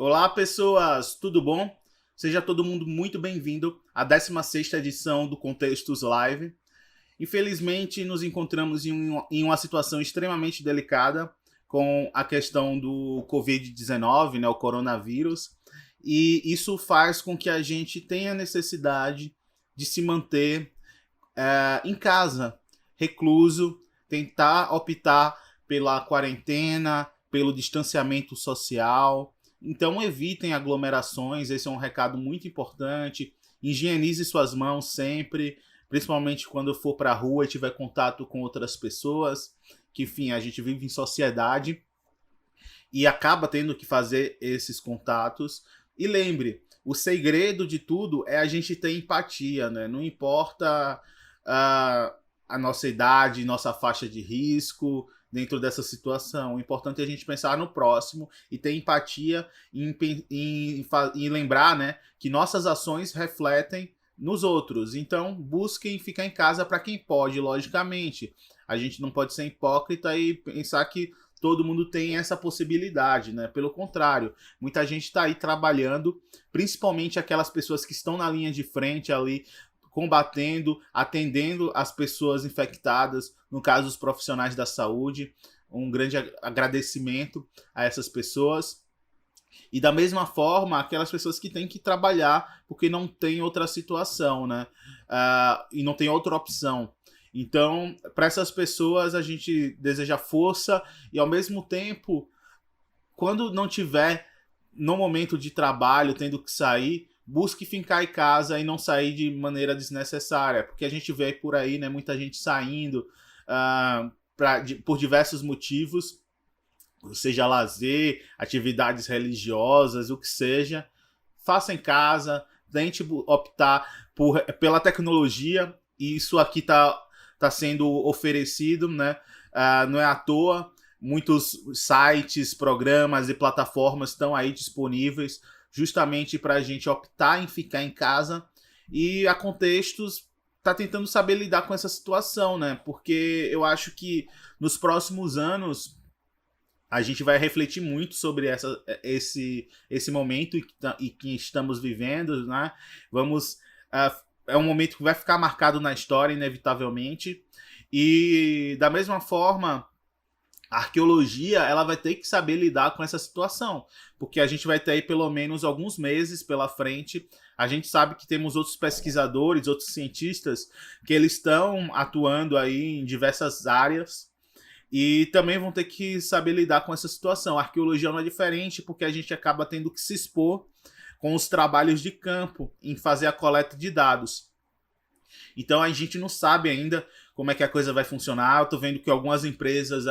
Olá, pessoas, tudo bom? Seja todo mundo muito bem-vindo à 16ª edição do Contextos Live. Infelizmente, nos encontramos em uma situação extremamente delicada com a questão do Covid-19, né, o coronavírus, e isso faz com que a gente tenha necessidade de se manter em casa, recluso, tentar optar pela quarentena, pelo distanciamento social. Então evitem aglomerações, esse é um recado muito importante. Higienize suas mãos sempre, principalmente quando for para a rua e tiver contato com outras pessoas, que enfim, a gente vive em sociedade e acaba tendo que fazer esses contatos. E lembre, o segredo de tudo é a gente ter empatia, né? Não importa a nossa idade, nossa faixa de risco dentro dessa situação. O importante é a gente pensar no próximo e ter empatia em lembrar, né, que nossas ações refletem nos outros. Então, busquem ficar em casa para quem pode, logicamente. A gente não pode ser hipócrita e pensar que todo mundo tem essa possibilidade, né? Pelo contrário, muita gente está aí trabalhando, principalmente aquelas pessoas que estão na linha de frente ali, combatendo, atendendo as pessoas infectadas, no caso os profissionais da saúde. Um grande agradecimento a essas pessoas. E da mesma forma, aquelas pessoas que têm que trabalhar porque não tem outra situação, né? E não tem outra opção. Então, para essas pessoas, a gente deseja força e, ao mesmo tempo, quando não tiver no momento de trabalho, tendo que sair, busque ficar em casa e não sair de maneira desnecessária, porque a gente vê por aí, né, muita gente saindo por diversos motivos, seja lazer, atividades religiosas, o que seja. Faça em casa, tente optar pela tecnologia, e isso aqui tá sendo oferecido, né? Não é à toa, muitos sites, programas e plataformas estão aí disponíveis justamente para a gente optar em ficar em casa, e a Contextos está tentando saber lidar com essa situação, né? Porque eu acho que nos próximos anos a gente vai refletir muito sobre esse momento e que estamos vivendo, né? Vamos. É um momento que vai ficar marcado na história, inevitavelmente. E da mesma forma, a arqueologia ela vai ter que saber lidar com essa situação, porque a gente vai ter aí pelo menos alguns meses pela frente. A gente sabe que temos outros pesquisadores, outros cientistas que eles estão atuando aí em diversas áreas e também vão ter que saber lidar com essa situação. A arqueologia não é diferente, porque a gente acaba tendo que se expor com os trabalhos de campo em fazer a coleta de dados. Então a gente não sabe ainda como é que a coisa vai funcionar. Eu tô vendo que algumas empresas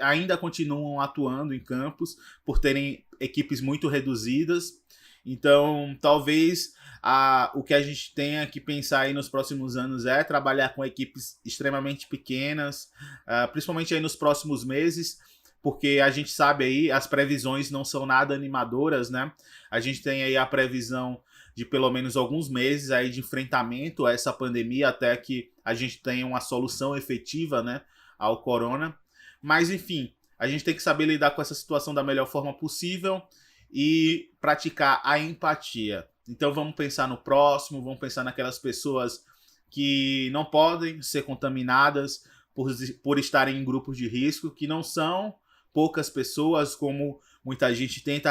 ainda continuam atuando em campos por terem equipes muito reduzidas. Então, talvez o que a gente tenha que pensar aí nos próximos anos é trabalhar com equipes extremamente pequenas, principalmente aí nos próximos meses, porque a gente sabe aí, as previsões não são nada animadoras, né? A gente tem aí a previsão de pelo menos alguns meses aí de enfrentamento a essa pandemia até que a gente tenha uma solução efetiva, né, ao corona. Mas enfim, a gente tem que saber lidar com essa situação da melhor forma possível e praticar a empatia. Então vamos pensar no próximo, vamos pensar naquelas pessoas que não podem ser contaminadas por estarem em grupos de risco, que não são poucas pessoas, como muita gente tenta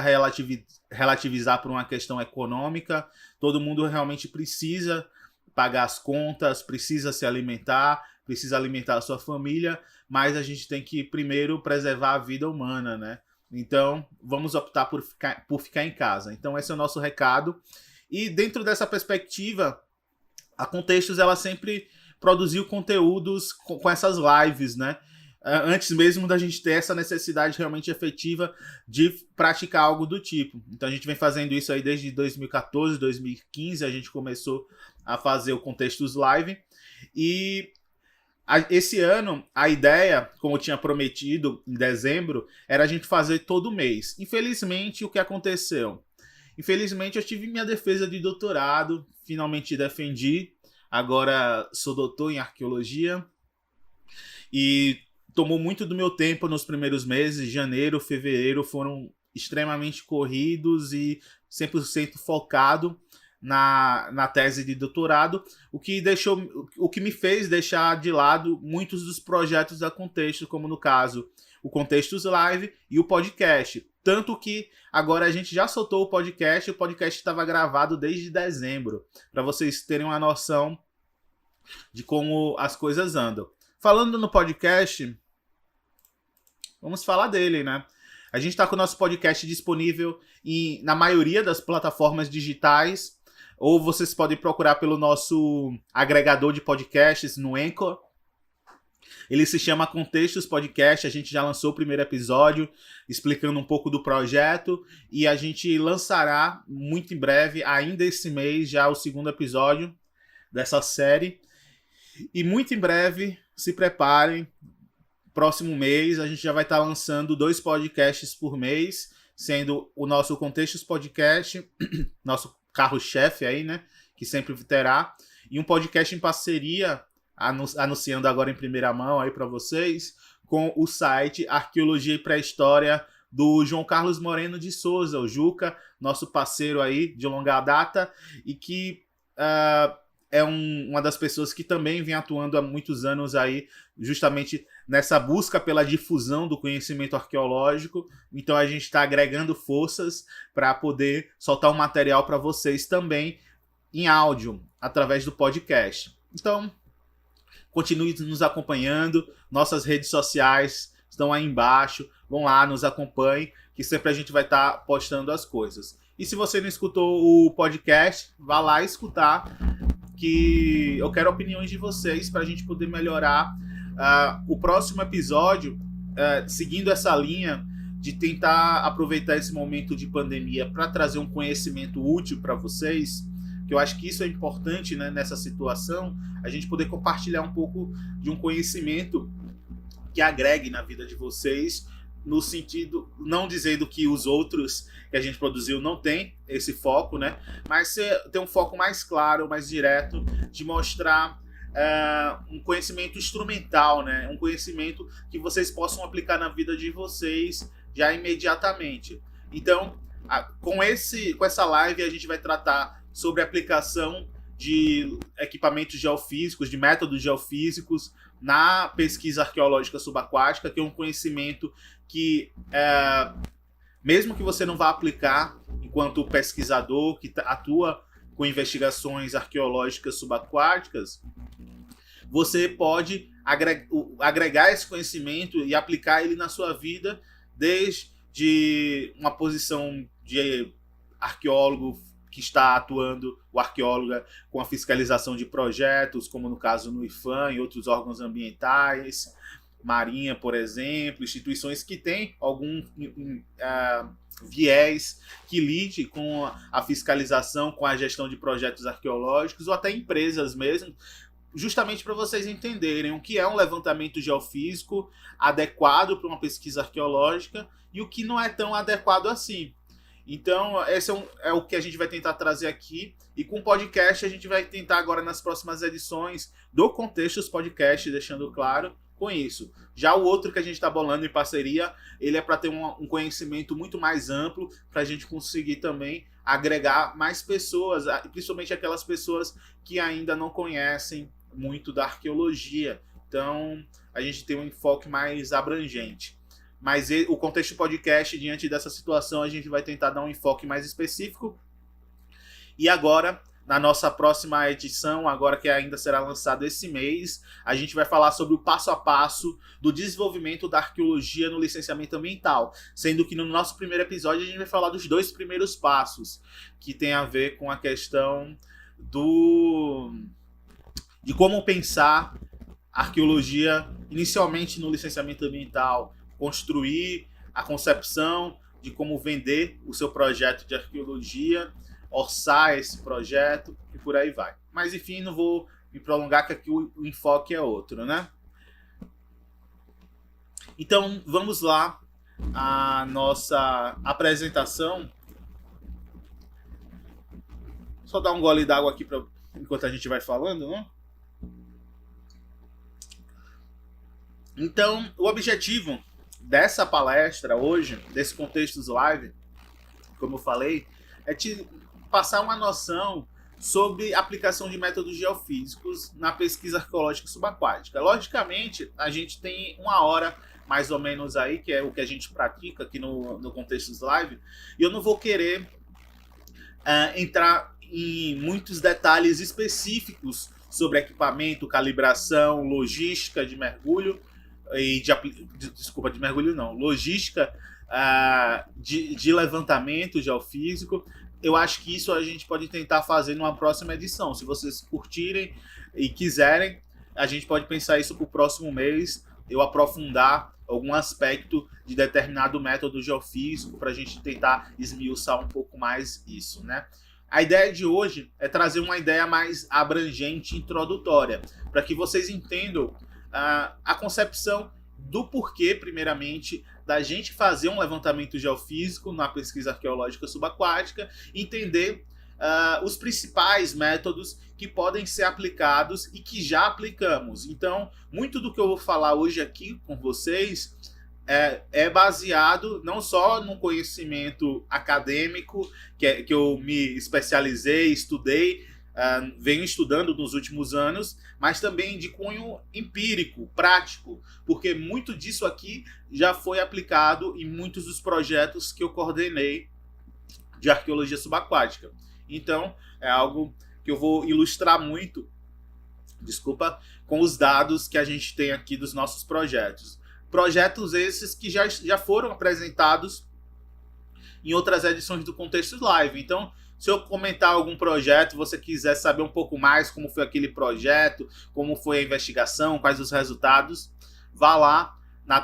relativizar por uma questão econômica. Todo mundo realmente precisa pagar as contas, precisa se alimentar, precisa alimentar a sua família, mas a gente tem que primeiro preservar a vida humana, né? Então, vamos optar por ficar em casa. Então, esse é o nosso recado. E dentro dessa perspectiva, a Contextos ela sempre produziu conteúdos com essas lives, né? Antes mesmo da gente ter essa necessidade realmente efetiva de praticar algo do tipo. Então a gente vem fazendo isso aí desde 2014, 2015, a gente começou a fazer o Contextos Live. E esse ano, a ideia, como eu tinha prometido em dezembro, era a gente fazer todo mês. Infelizmente, o que aconteceu? Infelizmente, eu tive minha defesa de doutorado, finalmente defendi. Agora sou doutor em arqueologia e tomou muito do meu tempo nos primeiros meses. Janeiro, fevereiro foram extremamente corridos e 100% focado na tese de doutorado, o que me fez deixar de lado muitos dos projetos da Contexto, como no caso o Contextos Live e o podcast. Tanto que agora a gente já soltou o podcast estava gravado desde dezembro, para vocês terem uma noção de como as coisas andam. Falando no podcast, vamos falar dele, né? A gente está com o nosso podcast disponível na maioria das plataformas digitais, ou vocês podem procurar pelo nosso agregador de podcasts no Anchor. Ele se chama Contextos Podcast, a gente já lançou o primeiro episódio explicando um pouco do projeto e a gente lançará muito em breve, ainda esse mês, já o segundo episódio dessa série. E muito em breve, se preparem, próximo mês a gente já vai estar lançando 2 podcasts por mês, sendo o nosso Contextos Podcast, nosso carro-chefe aí, né, que sempre terá, e um podcast em parceria, anunciando agora em primeira mão aí para vocês, com o site Arqueologia e Pré-História do João Carlos Moreno de Souza, o Juca, nosso parceiro aí de longa data, e que é uma das pessoas que também vem atuando há muitos anos aí, justamente nessa busca pela difusão do conhecimento arqueológico. Então a gente está agregando forças para poder soltar um material para vocês também em áudio, através do podcast. Então, continue nos acompanhando, nossas redes sociais estão aí embaixo, vão lá, nos acompanhem, que sempre a gente vai estar postando as coisas. E se você não escutou o podcast, vá lá escutar, que eu quero opiniões de vocês para a gente poder melhorar o próximo episódio, seguindo essa linha de tentar aproveitar esse momento de pandemia para trazer um conhecimento útil para vocês, que eu acho que isso é importante, né, nessa situação, a gente poder compartilhar um pouco de um conhecimento que agregue na vida de vocês, no sentido, não dizendo que os outros que a gente produziu não tem esse foco, né, mas ter um foco mais claro, mais direto, de mostrar um conhecimento instrumental, né, um conhecimento que vocês possam aplicar na vida de vocês já imediatamente. Então, com essa live a gente vai tratar sobre a aplicação de equipamentos geofísicos, de métodos geofísicos na pesquisa arqueológica subaquática, que é um conhecimento que, mesmo que você não vá aplicar enquanto pesquisador que atua com investigações arqueológicas subaquáticas, você pode agregar esse conhecimento e aplicar ele na sua vida, desde uma posição de arqueólogo que está atuando, o arqueólogo com a fiscalização de projetos, como no caso no IPHAN e outros órgãos ambientais, Marinha, por exemplo, instituições que têm algum viés que lide com a fiscalização, com a gestão de projetos arqueológicos, ou até empresas mesmo, justamente para vocês entenderem o que é um levantamento geofísico adequado para uma pesquisa arqueológica e o que não é tão adequado assim. Então, esse é o que a gente vai tentar trazer aqui. E com o podcast, a gente vai tentar agora nas próximas edições do Contextos Podcast, deixando claro com isso. Já o outro que a gente está bolando em parceria, ele é para ter um conhecimento muito mais amplo, para a gente conseguir também agregar mais pessoas, principalmente aquelas pessoas que ainda não conhecem muito da arqueologia. Então, a gente tem um enfoque mais abrangente. Mas o Contexto Podcast, diante dessa situação, a gente vai tentar dar um enfoque mais específico. E agora, na nossa próxima edição, agora que ainda será lançado esse mês, a gente vai falar sobre o passo a passo do desenvolvimento da arqueologia no licenciamento ambiental. Sendo que no nosso primeiro episódio a gente vai falar dos 2 primeiros passos, que tem a ver com a questão de como pensar arqueologia inicialmente no licenciamento ambiental, construir a concepção de como vender o seu projeto de arqueologia, orçar esse projeto e por aí vai. Mas enfim, não vou me prolongar, que aqui o enfoque é outro, né? Então vamos lá, a nossa apresentação. Só dar um gole d'água aqui enquanto a gente vai falando, né? Então, o objetivo dessa palestra hoje, desse Contextos Live, como eu falei, é te passar uma noção sobre a aplicação de métodos geofísicos na pesquisa arqueológica subaquática. Logicamente, a gente tem uma hora mais ou menos aí, que é o que a gente pratica aqui no Contextos Live, e eu não vou querer entrar em muitos detalhes específicos sobre equipamento, calibração, logística de mergulho, e de mergulho não, logística de levantamento geofísico. Eu acho que isso a gente pode tentar fazer numa próxima edição. Se vocês curtirem e quiserem, a gente pode pensar isso para o próximo mês, eu aprofundar algum aspecto de determinado método geofísico para a gente tentar esmiuçar um pouco mais isso, né? A ideia de hoje é trazer uma ideia mais abrangente, introdutória, para que vocês entendam a concepção do porquê, primeiramente, da gente fazer um levantamento geofísico na pesquisa arqueológica subaquática, entender os principais métodos que podem ser aplicados e que já aplicamos. Então, muito do que eu vou falar hoje aqui com vocês é baseado não só no conhecimento acadêmico que eu me especializei, estudei, venho estudando nos últimos anos, mas também de cunho empírico, prático, porque muito disso aqui já foi aplicado em muitos dos projetos que eu coordenei de arqueologia subaquática. Então, é algo que eu vou ilustrar muito, com os dados que a gente tem aqui dos nossos projetos. Projetos esses que já foram apresentados em outras edições do Contextos Live. Então, se eu comentar algum projeto, você quiser saber um pouco mais como foi aquele projeto, como foi a investigação, quais os resultados, vá lá,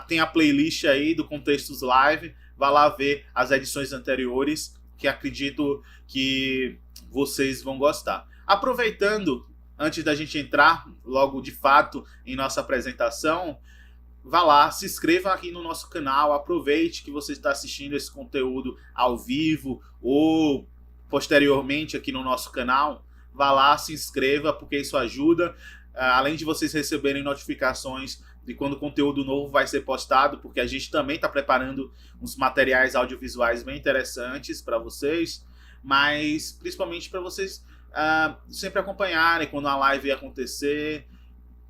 tem a playlist aí do Contextos Live, vá lá ver as edições anteriores, que acredito que vocês vão gostar. Aproveitando, antes da gente entrar logo de fato em nossa apresentação, vá lá, se inscreva aqui no nosso canal, aproveite que você está assistindo esse conteúdo ao vivo ou posteriormente aqui no nosso canal, vá lá, se inscreva, porque isso ajuda, além de vocês receberem notificações de quando o conteúdo novo vai ser postado, porque a gente também está preparando uns materiais audiovisuais bem interessantes para vocês, mas principalmente para vocês sempre acompanharem quando a live acontecer,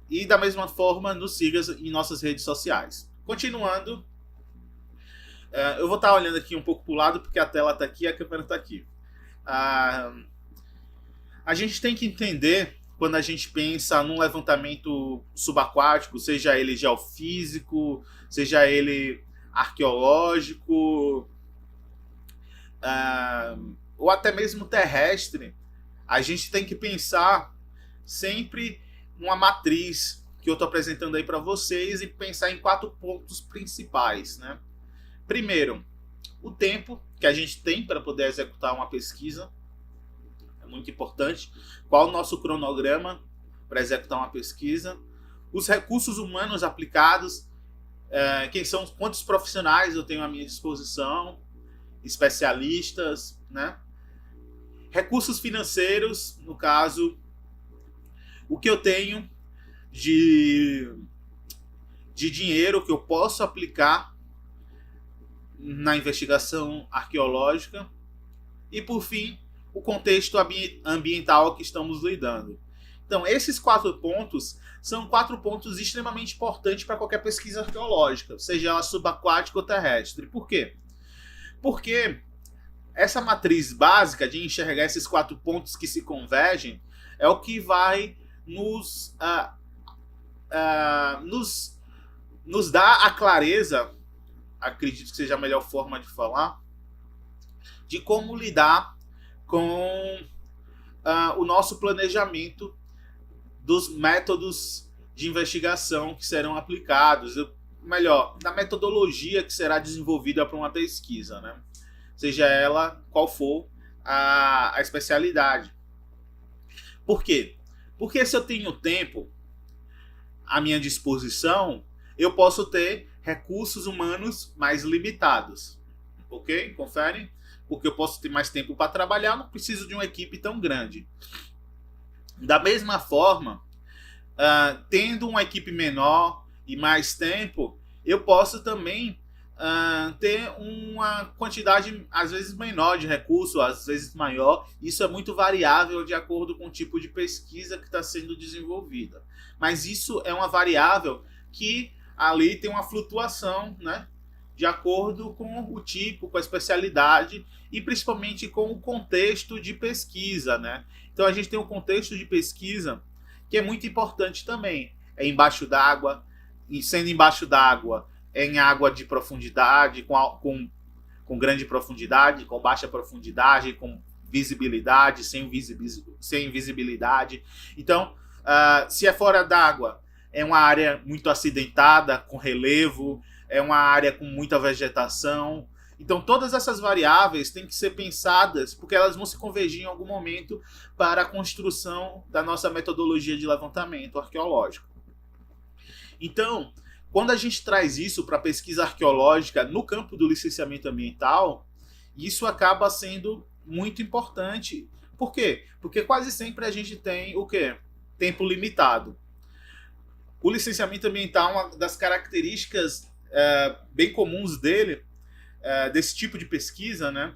e da mesma forma nos siga em nossas redes sociais. Continuando, eu vou estar olhando aqui um pouco para o lado, porque a tela está aqui e a câmera está aqui. A gente tem que entender, quando a gente pensa num levantamento subaquático, seja ele geofísico, seja ele arqueológico, ou até mesmo terrestre, a gente tem que pensar sempre numa matriz que eu estou apresentando aí para vocês e pensar em 4 pontos principais, né? Primeiro, o tempo que a gente tem para poder executar uma pesquisa é muito importante. Qual o nosso cronograma para executar uma pesquisa? Os recursos humanos aplicados, quantos profissionais eu tenho à minha disposição, especialistas, né? Recursos financeiros, no caso, o que eu tenho de dinheiro que eu posso aplicar na investigação arqueológica. E, por fim, o contexto ambiental que estamos lidando. Então, esses 4 pontos são 4 pontos extremamente importantes para qualquer pesquisa arqueológica, seja ela subaquática ou terrestre. Por quê? Porque essa matriz básica de enxergar esses 4 pontos que se convergem é o que vai nos dá a clareza, acredito que seja a melhor forma de falar, de como lidar com o nosso planejamento dos métodos de investigação que serão aplicados, melhor, da metodologia que será desenvolvida para uma pesquisa, né? Seja ela qual for a especialidade. Por quê? Porque se eu tenho tempo à minha disposição, eu posso ter recursos humanos mais limitados. Ok? Confere? Porque eu posso ter mais tempo para trabalhar, não preciso de uma equipe tão grande. Da mesma forma, tendo uma equipe menor e mais tempo, eu posso também ter uma quantidade às vezes menor de recurso, às vezes maior. Isso é muito variável de acordo com o tipo de pesquisa que está sendo desenvolvida. Mas isso é uma variável que ali tem uma flutuação, né? De acordo com o tipo, com a especialidade e principalmente com o contexto de pesquisa, né? Então a gente tem um contexto de pesquisa que é muito importante também. É embaixo d'água, e sendo embaixo d'água, é em água de profundidade, com grande profundidade, com baixa profundidade, com visibilidade, sem visibilidade. Então, se é fora d'água, é uma área muito acidentada, com relevo, é uma área com muita vegetação. Então, todas essas variáveis têm que ser pensadas, porque elas vão se convergir em algum momento para a construção da nossa metodologia de levantamento arqueológico. Então, quando a gente traz isso para a pesquisa arqueológica no campo do licenciamento ambiental, isso acaba sendo muito importante. Por quê? Porque quase sempre a gente tem o quê? Tempo limitado. O licenciamento ambiental, uma das características bem comuns dele, desse tipo de pesquisa, né,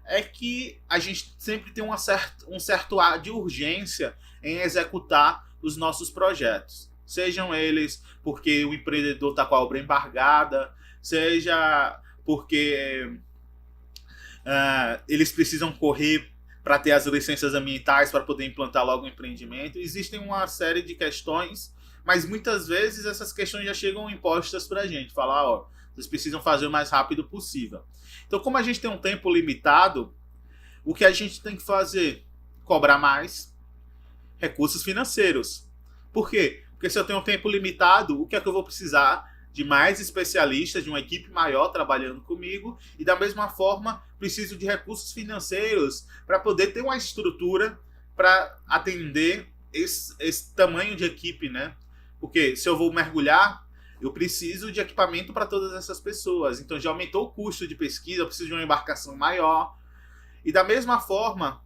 é que a gente sempre tem um certo ar de urgência em executar os nossos projetos. Sejam eles porque o empreendedor está com a obra embargada, seja porque eles precisam correr para ter as licenças ambientais para poder implantar logo o empreendimento. Existem uma série de questões, mas muitas vezes essas questões já chegam impostas para a gente. Falar, ó, vocês precisam fazer o mais rápido possível. Então, como a gente tem um tempo limitado, o que a gente tem que fazer? Cobrar mais recursos financeiros. Por quê? Porque se eu tenho um tempo limitado, o que é que eu vou precisar? De mais especialistas, de uma equipe maior trabalhando comigo, e da mesma forma preciso de recursos financeiros para poder ter uma estrutura para atender esse tamanho de equipe, né? Porque se eu vou mergulhar, eu preciso de equipamento para todas essas pessoas. Então já aumentou o custo de pesquisa, eu preciso de uma embarcação maior. E da mesma forma,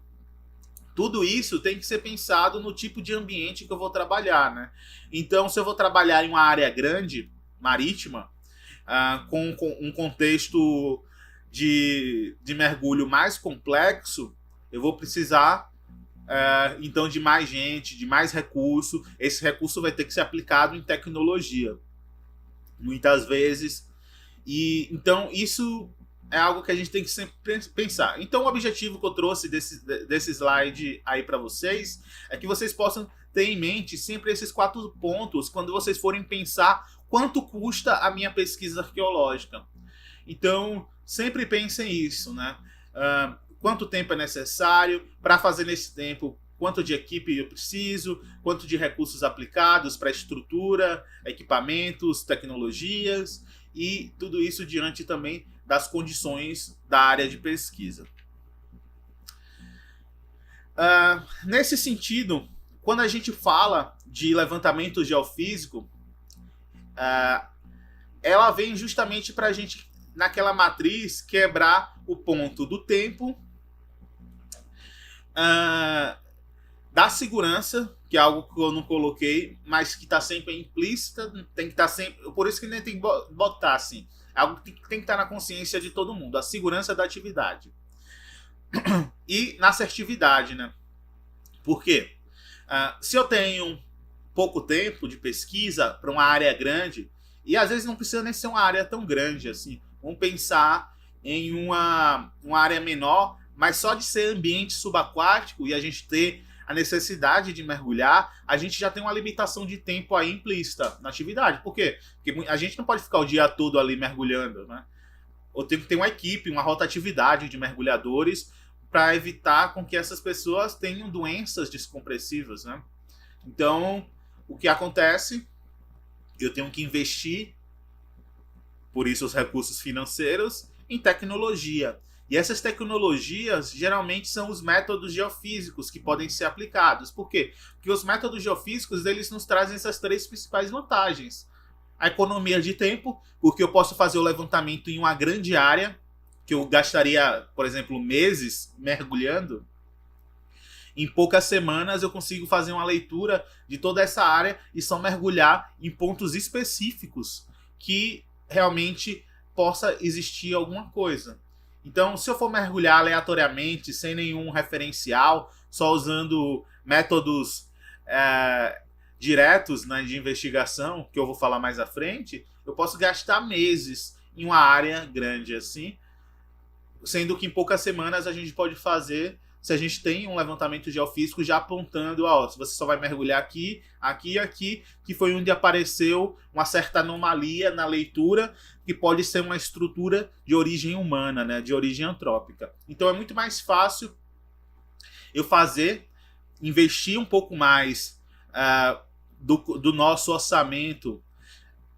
tudo isso tem que ser pensado no tipo de ambiente que eu vou trabalhar, né? Então, se eu vou trabalhar em uma área grande, marítima, com um contexto de mergulho mais complexo, eu vou precisar então de mais gente, de mais recurso. Esse recurso vai ter que ser aplicado em tecnologia, muitas vezes. E então isso é algo que a gente tem que sempre pensar. Então o objetivo que eu trouxe desse slide aí para vocês é que vocês possam ter em mente sempre esses 4 pontos quando vocês forem pensar quanto custa a minha pesquisa arqueológica. Então sempre pensem isso, né? Quanto tempo é necessário para fazer nesse tempo, quanto de equipe eu preciso, quanto de recursos aplicados para estrutura, equipamentos, tecnologias e tudo isso diante também das condições da área de pesquisa. Nesse sentido, quando a gente fala de levantamento geofísico, ela vem justamente para a gente, naquela matriz, quebrar o ponto do tempo, da segurança, que é algo que eu não coloquei, mas que está sempre implícita, tem que estar sempre. Por isso que nem tem que botar assim. É algo que tem que estar na consciência de todo mundo, a segurança da atividade. E na assertividade, né? Por quê? Se eu tenho pouco tempo de pesquisa para uma área grande, e às vezes não precisa nem ser uma área tão grande assim, vamos pensar em uma área menor, mas só de ser ambiente subaquático e a gente ter a necessidade de mergulhar, a gente já tem uma limitação de tempo aí implícita na atividade. Por quê? Porque a gente não pode ficar o dia todo ali mergulhando, né? Ou tem que ter uma equipe, uma rotatividade de mergulhadores para evitar com que essas pessoas tenham doenças descompressivas, né? Então, o que acontece? Eu tenho que investir, por isso os recursos financeiros, em tecnologia. E essas tecnologias geralmente são os métodos geofísicos que podem ser aplicados. Por quê? Porque os métodos geofísicos eles nos trazem essas 3 principais vantagens. A economia de tempo, porque eu posso fazer o levantamento em uma grande área, que eu gastaria, por exemplo, meses mergulhando. Em poucas semanas eu consigo fazer uma leitura de toda essa área e só mergulhar em pontos específicos que realmente possa existir alguma coisa. Então, se eu for mergulhar aleatoriamente, sem nenhum referencial, só usando métodos diretos, né, de investigação, que eu vou falar mais à frente, eu posso gastar meses em uma área grande assim, sendo que em poucas semanas a gente pode fazer, se a gente tem um levantamento geofísico já apontando, ó, se você só vai mergulhar aqui, aqui e aqui, que foi onde apareceu uma certa anomalia na leitura, que pode ser uma estrutura de origem humana, né, de origem antrópica. Então é muito mais fácil eu investir um pouco mais do nosso orçamento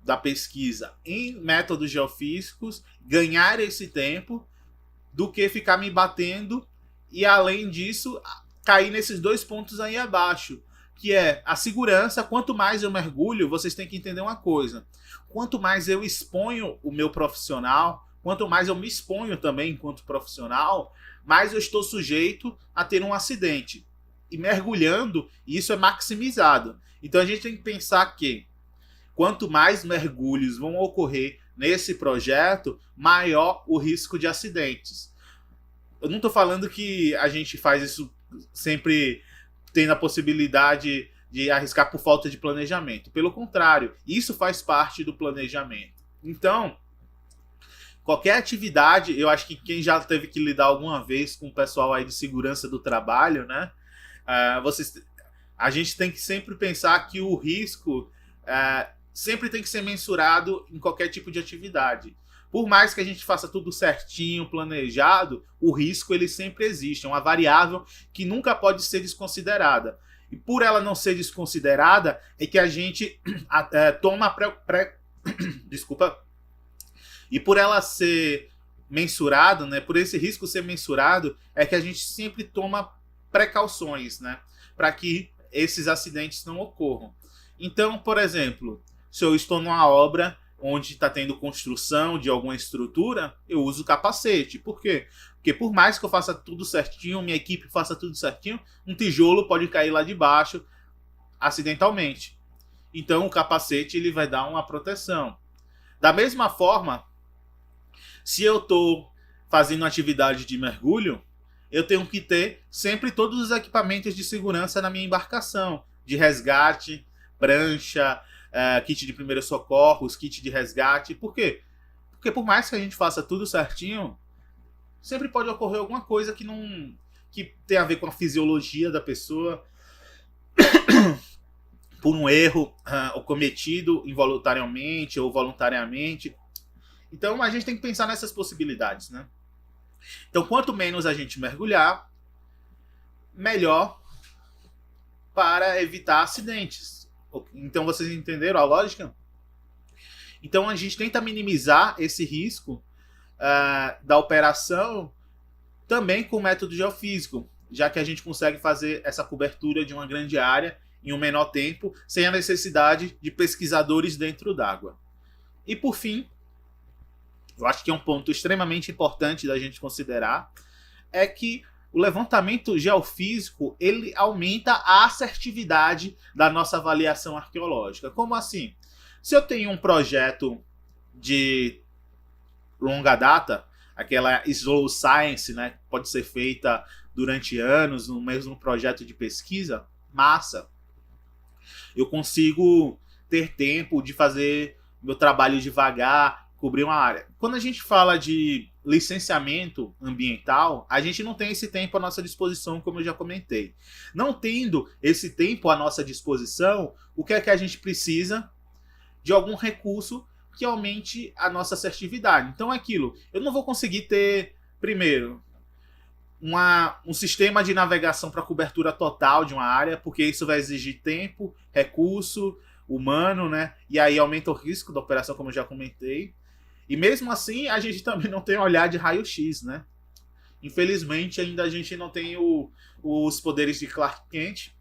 da pesquisa em métodos geofísicos, ganhar esse tempo, do que ficar me batendo e, além disso, cair nesses 2 pontos aí abaixo, que é a segurança. Quanto mais eu mergulho, vocês têm que entender uma coisa, quanto mais eu exponho o meu profissional, quanto mais eu me exponho também enquanto profissional, mais eu estou sujeito a ter um acidente. E mergulhando, isso é maximizado. Então a gente tem que pensar que quanto mais mergulhos vão ocorrer nesse projeto, maior o risco de acidentes. Eu não estou falando que a gente faz isso sempre tendo a possibilidade de arriscar por falta de planejamento. Pelo contrário, isso faz parte do planejamento. Então, qualquer atividade, eu acho que quem já teve que lidar alguma vez com o pessoal aí de segurança do trabalho, né? A gente tem que sempre pensar que o risco sempre tem que ser mensurado em qualquer tipo de atividade. Por mais que a gente faça tudo certinho, planejado, o risco ele sempre existe. É uma variável que nunca pode ser desconsiderada. E por ela não ser desconsiderada, é que a gente toma desculpa. E por ela ser mensurado, né, por esse risco ser mensurado, é que a gente sempre toma precauções, né, para que esses acidentes não ocorram. Então, por exemplo, se eu estou numa obra onde está tendo construção de alguma estrutura, eu uso capacete. Por quê? Porque por mais que eu faça tudo certinho, minha equipe faça tudo certinho, um tijolo pode cair lá de baixo acidentalmente. Então o capacete ele vai dar uma proteção. Da mesma forma, se eu estou fazendo atividade de mergulho, eu tenho que ter sempre todos os equipamentos de segurança na minha embarcação, de resgate, prancha, kit de primeiros socorros, kit de resgate. Por quê? Porque por mais que a gente faça tudo certinho, sempre pode ocorrer alguma coisa que tem a ver com a fisiologia da pessoa, por um erro cometido involuntariamente ou voluntariamente. Então a gente tem que pensar nessas possibilidades, né? Então quanto menos a gente mergulhar, melhor para evitar acidentes. Então vocês entenderam a lógica? Então a gente tenta minimizar esse risco da operação também com o método geofísico, já que a gente consegue fazer essa cobertura de uma grande área em um menor tempo, sem a necessidade de pesquisadores dentro d'água. E por fim, eu acho que é um ponto extremamente importante da gente considerar, é que o levantamento geofísico ele aumenta a assertividade da nossa avaliação arqueológica. Como assim? Se eu tenho um projeto de longa data, aquela slow science, né, pode ser feita durante anos no mesmo projeto de pesquisa, massa. Eu consigo ter tempo de fazer meu trabalho devagar, cobrir uma área. Quando a gente fala de licenciamento ambiental, a gente não tem esse tempo à nossa disposição, como eu já comentei. Não tendo esse tempo à nossa disposição, o que é que a gente precisa? De algum recurso que aumente a nossa assertividade. Então é aquilo. Eu não vou conseguir ter, primeiro, um sistema de navegação para cobertura total de uma área, porque isso vai exigir tempo, recurso humano, né? E aí aumenta o risco da operação, como eu já comentei. E mesmo assim, a gente também não tem olhar de raio-x, né? Infelizmente, ainda a gente não tem os poderes de Clark Kent.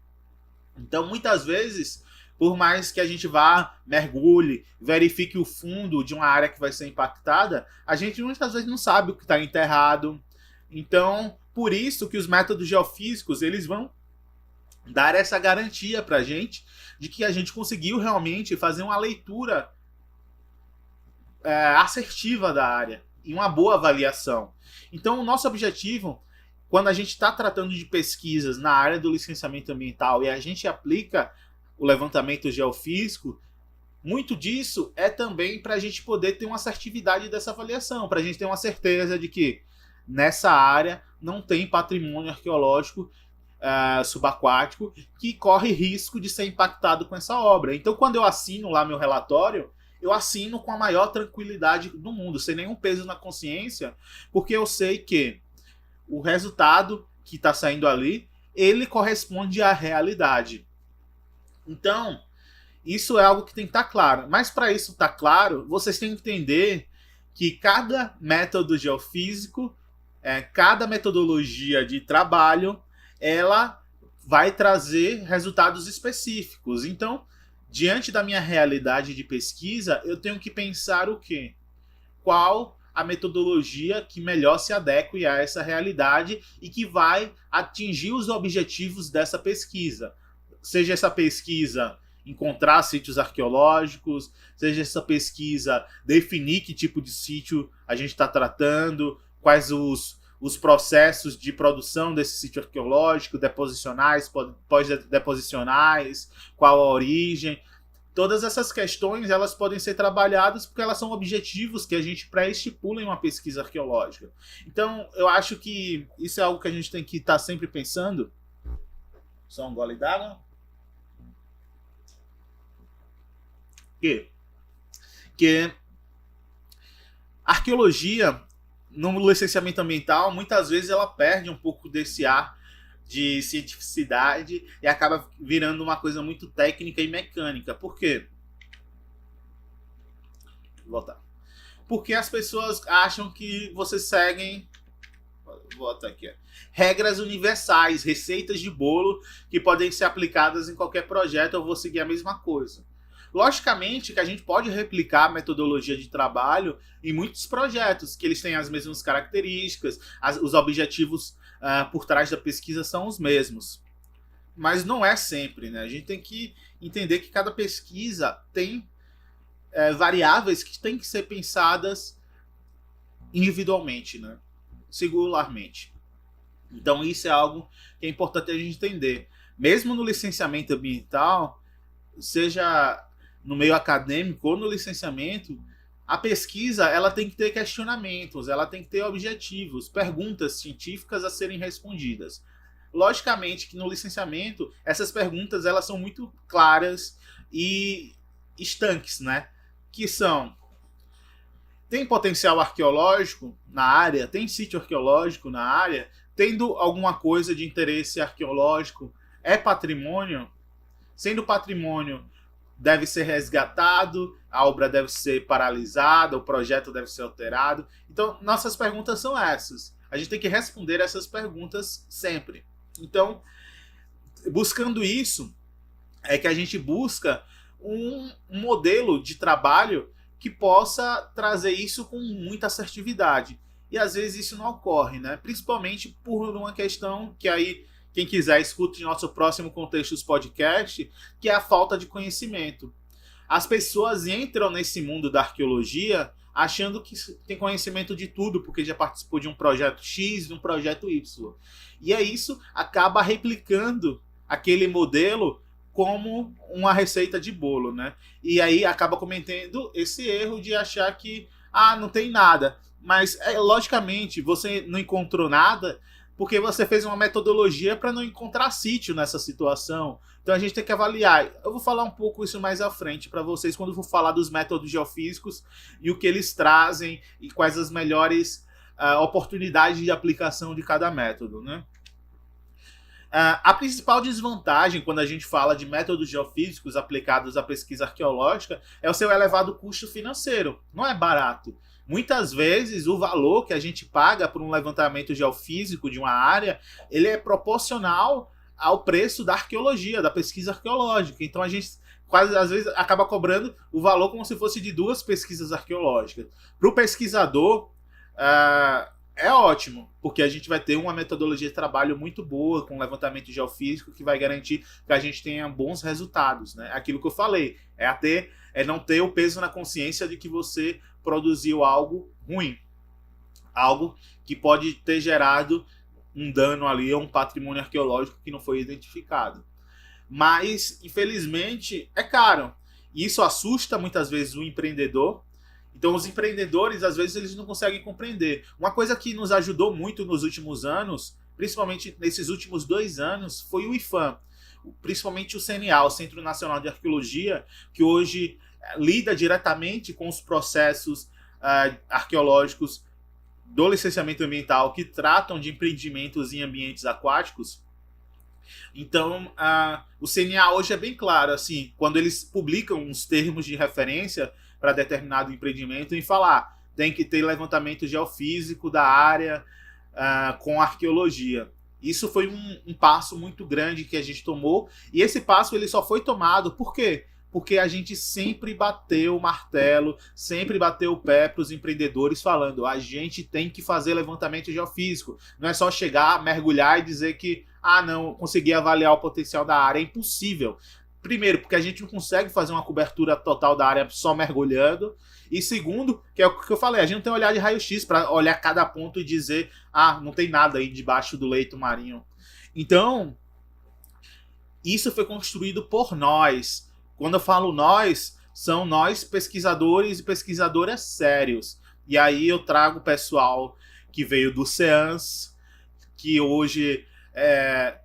Então, muitas vezes, por mais que a gente vá, mergulhe, verifique o fundo de uma área que vai ser impactada, a gente muitas vezes não sabe o que está enterrado. Então, por isso que os métodos geofísicos, eles vão dar essa garantia para a gente de que a gente conseguiu realmente fazer uma leitura assertiva da área e uma boa avaliação. Então, o nosso objetivo, quando a gente está tratando de pesquisas na área do licenciamento ambiental e a gente aplica o levantamento geofísico, muito disso é também para a gente poder ter uma assertividade dessa avaliação, para a gente ter uma certeza de que nessa área não tem patrimônio arqueológico subaquático que corre risco de ser impactado com essa obra. Então, quando eu assino lá meu relatório, eu assino com a maior tranquilidade do mundo, sem nenhum peso na consciência, porque eu sei que o resultado que está saindo ali, ele corresponde à realidade. Então, isso é algo que tem que estar claro. Mas para isso estar claro, vocês têm que entender que cada método geofísico, cada metodologia de trabalho, ela vai trazer resultados específicos. Então, diante da minha realidade de pesquisa, eu tenho que pensar o quê? Qual a metodologia que melhor se adeque a essa realidade e que vai atingir os objetivos dessa pesquisa. Seja essa pesquisa encontrar sítios arqueológicos, seja essa pesquisa definir que tipo de sítio a gente está tratando, quais os processos de produção desse sítio arqueológico, deposicionais, pós-deposicionais, qual a origem. Todas essas questões elas podem ser trabalhadas porque elas são objetivos que a gente pré-estipula em uma pesquisa arqueológica. Então, eu acho que isso é algo que a gente tem que estar sempre pensando. Só um gole d'água. Que a arqueologia, no licenciamento ambiental, muitas vezes ela perde um pouco desse ar de cientificidade e acaba virando uma coisa muito técnica e mecânica. Por quê? Vou voltar. Porque as pessoas acham que vocês seguem regras universais, receitas de bolo que podem ser aplicadas em qualquer projeto. Eu vou seguir a mesma coisa. Logicamente que a gente pode replicar a metodologia de trabalho em muitos projetos, que eles têm as mesmas características, os objetivos por trás da pesquisa são os mesmos. Mas não é sempre, né? A gente tem que entender que cada pesquisa tem variáveis que têm que ser pensadas individualmente, né? Singularmente. Então isso é algo que é importante a gente entender. Mesmo no licenciamento ambiental, seja no meio acadêmico ou no licenciamento, a pesquisa ela tem que ter questionamentos, ela tem que ter objetivos, perguntas científicas a serem respondidas. Logicamente que no licenciamento essas perguntas elas são muito claras e estanques, né? Que são: tem potencial arqueológico na área? Tem sítio arqueológico na área? Tendo alguma coisa de interesse arqueológico, é patrimônio? Sendo patrimônio, deve ser resgatado, a obra deve ser paralisada, o projeto deve ser alterado. Então, nossas perguntas são essas. A gente tem que responder essas perguntas sempre. Então, buscando isso, é que a gente busca um modelo de trabalho que possa trazer isso com muita assertividade. E às vezes isso não ocorre, né? Principalmente por uma questão que aí quem quiser escute nosso próximo Contextos Podcast, que é a falta de conhecimento. As pessoas entram nesse mundo da arqueologia achando que tem conhecimento de tudo, porque já participou de um projeto X, de um projeto Y. E é isso, acaba replicando aquele modelo como uma receita de bolo, né? E aí acaba cometendo esse erro de achar que não tem nada. Mas, logicamente, você não encontrou nada porque você fez uma metodologia para não encontrar sítio nessa situação. Então a gente tem que avaliar. Eu vou falar um pouco isso mais à frente para vocês, quando eu for falar dos métodos geofísicos e o que eles trazem e quais as melhores oportunidades de aplicação de cada método, né? A principal desvantagem quando a gente fala de métodos geofísicos aplicados à pesquisa arqueológica é o seu elevado custo financeiro. Não é barato. Muitas vezes o valor que a gente paga por um levantamento geofísico de uma área, ele é proporcional ao preço da arqueologia, da pesquisa arqueológica. Então a gente quase às vezes acaba cobrando o valor como se fosse de 2 pesquisas arqueológicas. Para o pesquisador, é ótimo, porque a gente vai ter uma metodologia de trabalho muito boa, com levantamento geofísico, que vai garantir que a gente tenha bons resultados, né? Aquilo que eu falei, é é não ter o peso na consciência de que você produziu algo ruim, algo que pode ter gerado um dano ali ou um patrimônio arqueológico que não foi identificado. Mas, infelizmente, é caro. E isso assusta muitas vezes o empreendedor. Então, os empreendedores, às vezes, eles não conseguem compreender. Uma coisa que nos ajudou muito nos últimos anos, principalmente nesses últimos 2 anos, foi o IPHAN. Principalmente o CNA, o Centro Nacional de Arqueologia, que hoje lida diretamente com os processos arqueológicos do licenciamento ambiental que tratam de empreendimentos em ambientes aquáticos. Então, o CNA hoje é bem claro, assim, quando eles publicam uns termos de referência para determinado empreendimento, em falar, tem que ter levantamento geofísico da área com arqueologia. Isso foi um passo muito grande que a gente tomou, e esse passo ele só foi tomado, por quê? Porque a gente sempre bateu o martelo, sempre bateu o pé para os empreendedores falando, a gente tem que fazer levantamento geofísico, não é só chegar, mergulhar e dizer que não, consegui avaliar o potencial da área, é impossível. Primeiro, porque a gente não consegue fazer uma cobertura total da área só mergulhando. E segundo, que é o que eu falei, a gente não tem olhar de raio-x para olhar cada ponto e dizer, não tem nada aí debaixo do leito marinho. Então, isso foi construído por nós. Quando eu falo nós, são nós pesquisadores e pesquisadoras sérios. E aí eu trago o pessoal que veio do CEANS, que hoje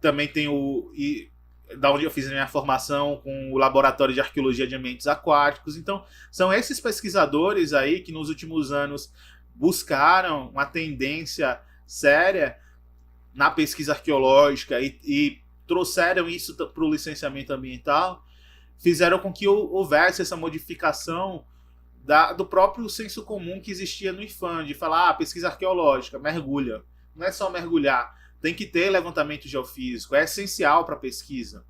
também tem da onde eu fiz a minha formação com o Laboratório de Arqueologia de Ambientes Aquáticos. Então, são esses pesquisadores aí que nos últimos anos buscaram uma tendência séria na pesquisa arqueológica e trouxeram isso para o licenciamento ambiental, fizeram com que houvesse essa modificação do próprio senso comum que existia no IPHAN, de falar, pesquisa arqueológica, mergulha. Não é só mergulhar, tem que ter levantamento geofísico, é essencial para a pesquisa.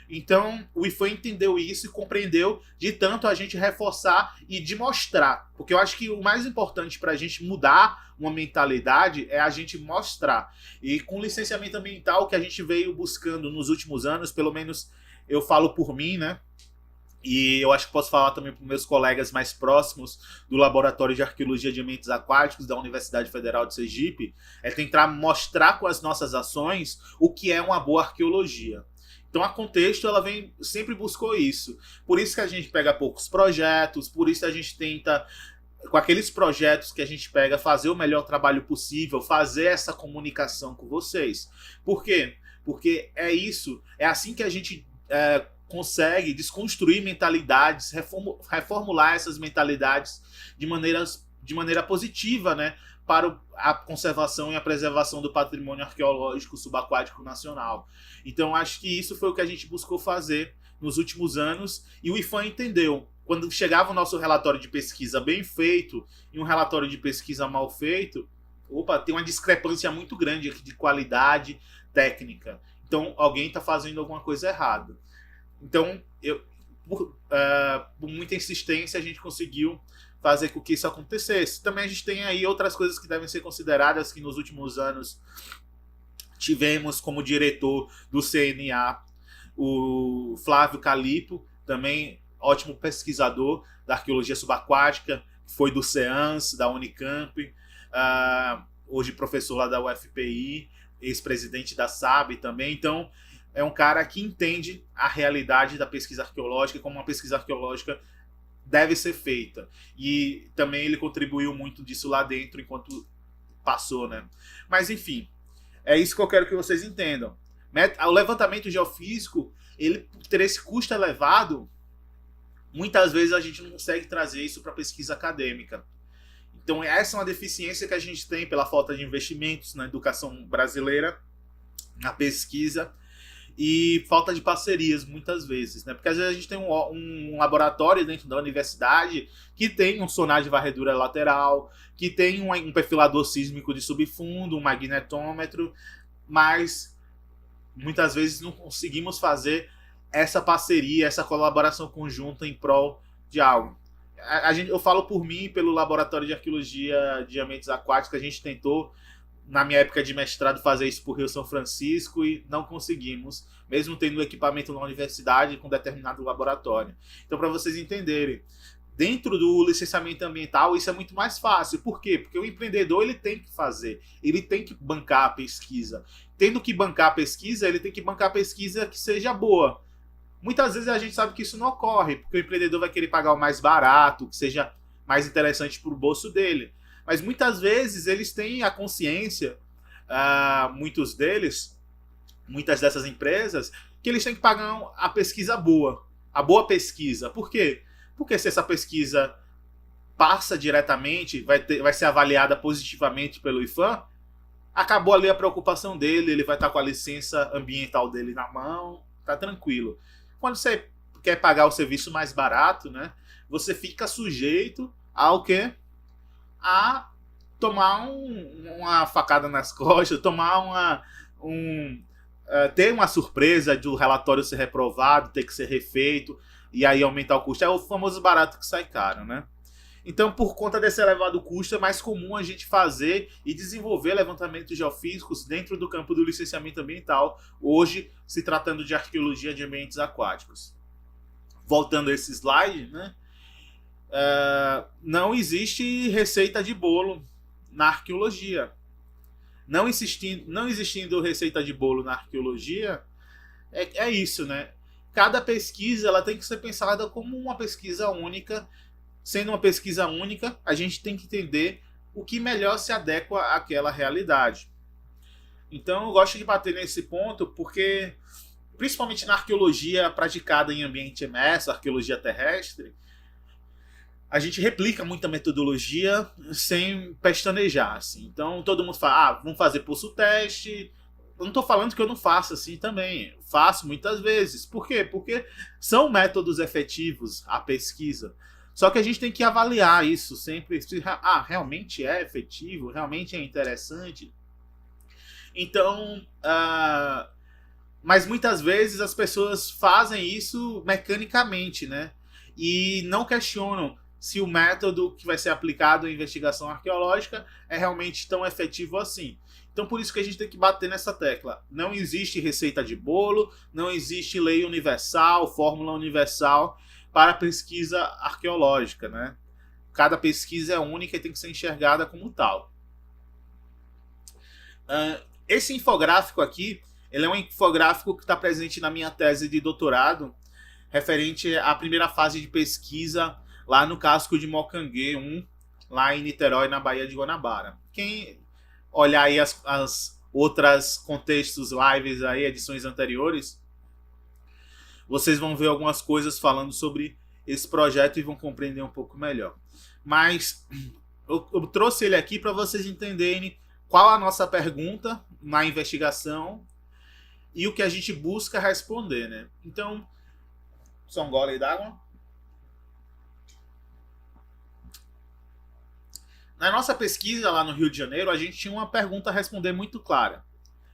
Então, o IPHAN entendeu isso e compreendeu de tanto a gente reforçar e de mostrar. Porque eu acho que o mais importante para a gente mudar uma mentalidade é a gente mostrar. E com o licenciamento ambiental que a gente veio buscando nos últimos anos, pelo menos eu falo por mim, né? E eu acho que posso falar também para os meus colegas mais próximos do Laboratório de Arqueologia de Ambientes Aquáticos da Universidade Federal de Sergipe, é tentar mostrar com as nossas ações o que é uma boa arqueologia. Então a Contexto ela sempre buscou isso. Por isso que a gente pega poucos projetos, por isso a gente tenta, com aqueles projetos que a gente pega, fazer o melhor trabalho possível, fazer essa comunicação com vocês. Por quê? Porque é isso, é assim que a gente consegue desconstruir mentalidades, reformular essas mentalidades de maneira positiva, né, para a conservação e a preservação do patrimônio arqueológico subaquático nacional. Então, acho que isso foi o que a gente buscou fazer nos últimos anos, e o IPHAN entendeu. Quando chegava o nosso relatório de pesquisa bem feito e um relatório de pesquisa mal feito, tem uma discrepância muito grande de qualidade técnica. Então, alguém está fazendo alguma coisa errada. Então, por muita insistência, a gente conseguiu fazer com que isso acontecesse. Também a gente tem aí outras coisas que devem ser consideradas, que nos últimos anos tivemos como diretor do CNA o Flávio Calipo, também ótimo pesquisador da arqueologia subaquática, foi do CEANS, da Unicamp, hoje professor lá da UFPI, ex-presidente da SAB também. Então, é um cara que entende a realidade da pesquisa arqueológica, como uma pesquisa arqueológica deve ser feita. E também ele contribuiu muito disso lá dentro enquanto passou, né? Mas, enfim, é isso que eu quero que vocês entendam. O levantamento geofísico, ele, por ter esse custo elevado, muitas vezes a gente não consegue trazer isso para a pesquisa acadêmica. Então, essa é uma deficiência que a gente tem pela falta de investimentos na educação brasileira, na pesquisa, e falta de parcerias muitas vezes, né? Porque às vezes a gente tem um laboratório dentro da universidade que tem um sonar de varredura lateral, que tem um perfilador sísmico de subfundo, um magnetômetro, mas muitas vezes não conseguimos fazer essa parceria, essa colaboração conjunta em prol de algo. Eu falo por mim e pelo Laboratório de Arqueologia de Ambientes Aquáticos, a gente tentou na minha época de mestrado, fazer isso por Rio São Francisco e não conseguimos, mesmo tendo equipamento na universidade com determinado laboratório. Então, para vocês entenderem, dentro do licenciamento ambiental, isso é muito mais fácil. Por quê? Porque o empreendedor ele tem que fazer, ele tem que bancar a pesquisa. Tendo que bancar a pesquisa, ele tem que bancar a pesquisa que seja boa. Muitas vezes a gente sabe que isso não ocorre, porque o empreendedor vai querer pagar o mais barato, que seja mais interessante para o bolso dele. Mas muitas vezes eles têm a consciência, muitos deles, muitas dessas empresas, que eles têm que pagar a pesquisa boa, a boa pesquisa. Por quê? Porque se essa pesquisa passa diretamente, vai ser avaliada positivamente pelo IFAM, acabou ali a preocupação dele, ele vai estar com a licença ambiental dele na mão, tá tranquilo. Quando você quer pagar o serviço mais barato, né, você fica sujeito ao quê? A tomar uma facada nas costas, ter uma surpresa do relatório ser reprovado, ter que ser refeito, e aí aumentar o custo. É o famoso barato que sai caro, né? Então, por conta desse elevado custo, é mais comum a gente fazer e desenvolver levantamentos geofísicos dentro do campo do licenciamento ambiental, hoje se tratando de arqueologia de ambientes aquáticos. Voltando a esse slide, né? Não existe receita de bolo na arqueologia. Não existindo receita de bolo na arqueologia, é isso, né? Cada pesquisa ela tem que ser pensada como uma pesquisa única. Sendo uma pesquisa única, a gente tem que entender o que melhor se adequa àquela realidade. Então eu gosto de bater nesse ponto porque, principalmente na arqueologia praticada em ambiente imerso, arqueologia terrestre, a gente replica muita metodologia sem pestanejar. Assim. Então todo mundo fala, vamos fazer pulso teste. Eu não estou falando que eu não faço assim também. Faço muitas vezes. Por quê? Porque são métodos efetivos a pesquisa. Só que a gente tem que avaliar isso sempre. Realmente é efetivo? Realmente é interessante? Então, mas muitas vezes as pessoas fazem isso mecanicamente, né? E não questionam se o método que vai ser aplicado à investigação arqueológica é realmente tão efetivo assim. Então, por isso que a gente tem que bater nessa tecla. Não existe receita de bolo, não existe lei universal, fórmula universal para a pesquisa arqueológica, né? Cada pesquisa é única e tem que ser enxergada como tal. Esse infográfico aqui, ele é um infográfico que está presente na minha tese de doutorado, referente à primeira fase de pesquisa lá no casco de Mocangue 1, lá em Niterói, na Baía de Guanabara. Quem olhar aí as outras contextos lives aí, edições anteriores, vocês vão ver algumas coisas falando sobre esse projeto e vão compreender um pouco melhor. Mas eu trouxe ele aqui para vocês entenderem qual a nossa pergunta na investigação e o que a gente busca responder, né? Então, só um gole d'água. Na nossa pesquisa lá no Rio de Janeiro, a gente tinha uma pergunta a responder muito clara.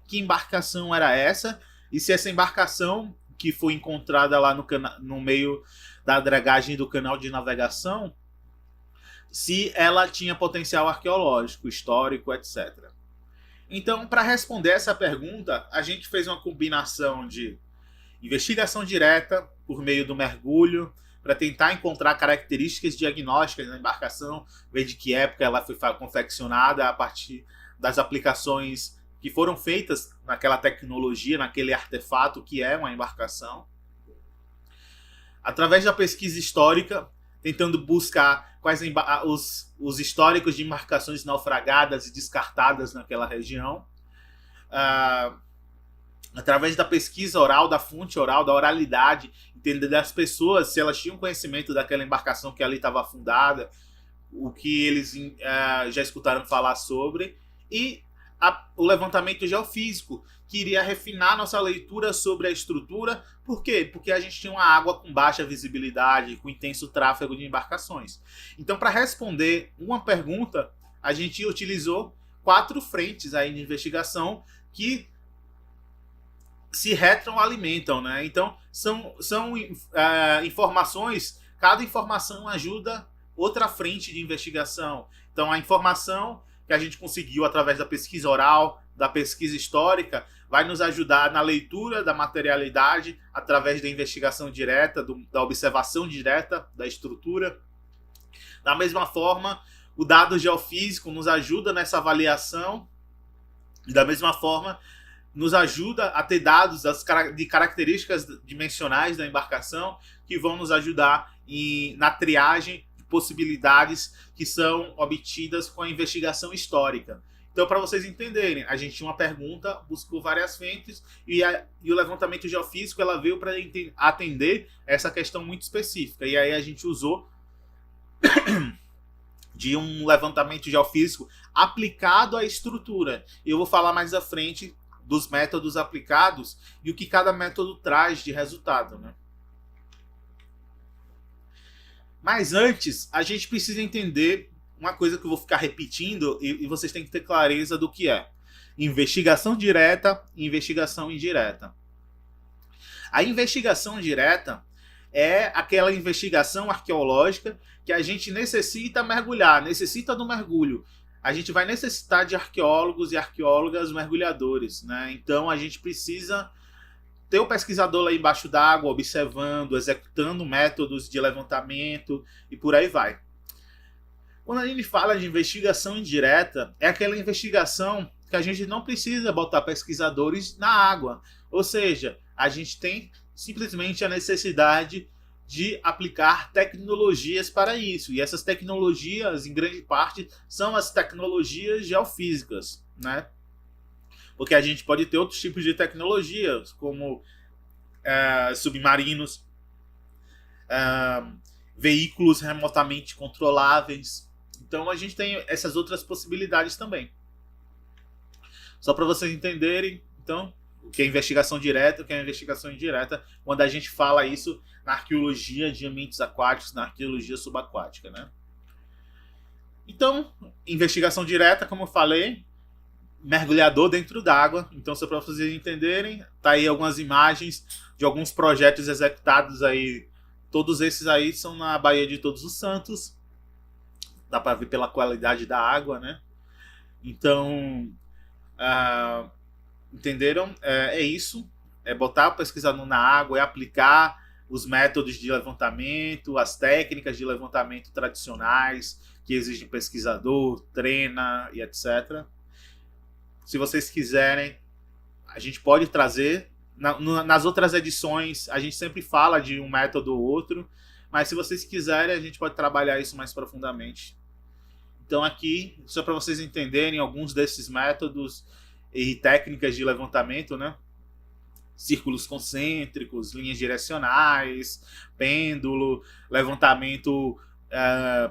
Que embarcação era essa? E se essa embarcação que foi encontrada lá no meio da dragagem do canal de navegação, se ela tinha potencial arqueológico, histórico, etc. Então, para responder essa pergunta, a gente fez uma combinação de investigação direta por meio do mergulho, para tentar encontrar características diagnósticas da embarcação, ver de que época ela foi confeccionada a partir das aplicações que foram feitas naquela tecnologia, naquele artefato que é uma embarcação. Através da pesquisa histórica, tentando buscar quais os históricos de embarcações naufragadas e descartadas naquela região. Através da pesquisa oral, da fonte oral, da oralidade, entender das pessoas se elas tinham conhecimento daquela embarcação que ali estava afundada, o que eles já escutaram falar sobre, e o levantamento geofísico, que iria refinar nossa leitura sobre a estrutura. Por quê? Porque a gente tinha uma água com baixa visibilidade, com intenso tráfego de embarcações. Então, para responder uma pergunta, a gente utilizou 4 frentes aí de investigação que se retroalimentam, né? Então, são informações, cada informação ajuda outra frente de investigação. Então, a informação que a gente conseguiu através da pesquisa oral, da pesquisa histórica, vai nos ajudar na leitura da materialidade através da investigação direta, da observação direta da estrutura. Da mesma forma, o dado geofísico nos ajuda nessa avaliação e da mesma forma nos ajuda a ter dados de características dimensionais da embarcação que vão nos ajudar na triagem de possibilidades que são obtidas com a investigação histórica. Então, para vocês entenderem, a gente tinha uma pergunta, buscou várias frentes e o levantamento geofísico ela veio para atender essa questão muito específica. E aí a gente usou de um levantamento geofísico aplicado à estrutura. Eu vou falar mais à frente dos métodos aplicados e o que cada método traz de resultado, né? Mas antes, a gente precisa entender uma coisa que eu vou ficar repetindo e vocês têm que ter clareza do que é investigação direta e investigação indireta. A investigação direta é aquela investigação arqueológica que a gente necessita mergulhar, necessita do mergulho. A gente vai necessitar de arqueólogos e arqueólogas mergulhadores, né? Então a gente precisa ter o pesquisador lá embaixo d'água, observando, executando métodos de levantamento e por aí vai. Quando a gente fala de investigação indireta, é aquela investigação que a gente não precisa botar pesquisadores na água. Ou seja, a gente tem simplesmente a necessidade de aplicar tecnologias para isso. E essas tecnologias, em grande parte, são as tecnologias geofísicas, né? Porque a gente pode ter outros tipos de tecnologias, como submarinos, veículos remotamente controláveis. Então a gente tem essas outras possibilidades também. Só para vocês entenderem, então, o que é investigação direta, o que é investigação indireta, quando a gente fala isso na arqueologia de ambientes aquáticos, na arqueologia subaquática, né? Então, investigação direta, como eu falei, mergulhador dentro d'água. Então, só para vocês entenderem, tá aí algumas imagens de alguns projetos executados aí. Todos esses aí são na Baía de Todos os Santos. Dá para ver pela qualidade da água, né? Então, entenderam? É isso. É botar o pesquisador na água, é aplicar os métodos de levantamento, as técnicas de levantamento tradicionais que exigem pesquisador, treina e etc. Se vocês quiserem, a gente pode trazer. Nas outras edições, a gente sempre fala de um método ou outro, mas se vocês quiserem, a gente pode trabalhar isso mais profundamente. Então aqui, só para vocês entenderem alguns desses métodos e técnicas de levantamento, né? Círculos concêntricos, linhas direcionais, pêndulo, levantamento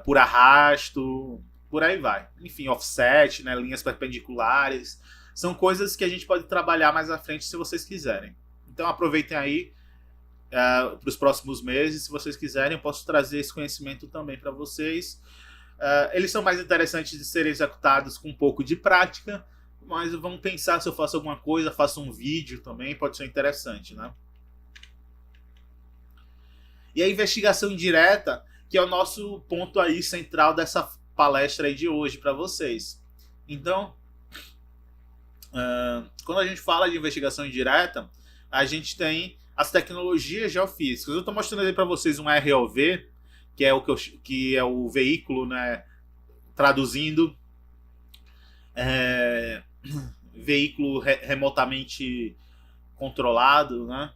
por arrasto, por aí vai. Enfim, offset, né? Linhas perpendiculares. São coisas que a gente pode trabalhar mais à frente se vocês quiserem. Então aproveitem aí para os próximos meses. Se vocês quiserem, eu posso trazer esse conhecimento também para vocês. Eles são mais interessantes de serem executados com um pouco de prática, mas vamos pensar se eu faço alguma coisa, faço um vídeo também, pode ser interessante, né? E a investigação indireta, que é o nosso ponto aí central dessa palestra aí de hoje para vocês. Então, quando a gente fala de investigação indireta, a gente tem as tecnologias geofísicas. Eu estou mostrando aí para vocês um ROV, que é o veículo, né, traduzindo, veículo remotamente controlado, né,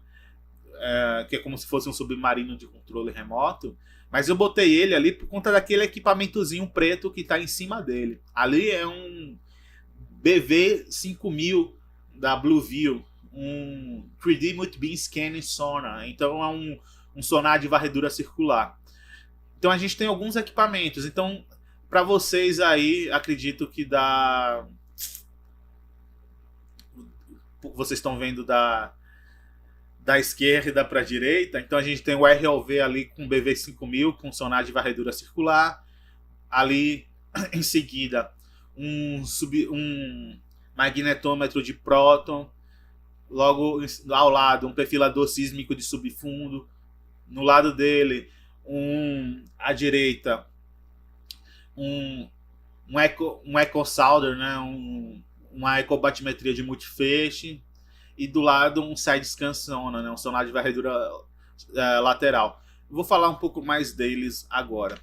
que é como se fosse um submarino de controle remoto. Mas eu botei ele ali por conta daquele equipamentozinho preto que está em cima dele. Ali é um BV5000 da Blueview, um 3D Multibeam Scanning Sonar. Então é um sonar de varredura circular. Então a gente tem alguns equipamentos. Então, para vocês aí, acredito que dá... Vocês estão vendo da esquerda para a direita. Então a gente tem o ROV ali com BV5000, com sonar de varredura circular. Ali, em seguida, um magnetômetro de próton. Logo ao lado, um perfilador sísmico de subfundo. No lado dele, à direita, um um echo solder, né? Uma ecobatimetria de multifeixe, e do lado um side scan sonar, né? Um sonar de varredura lateral. Vou falar um pouco mais deles agora.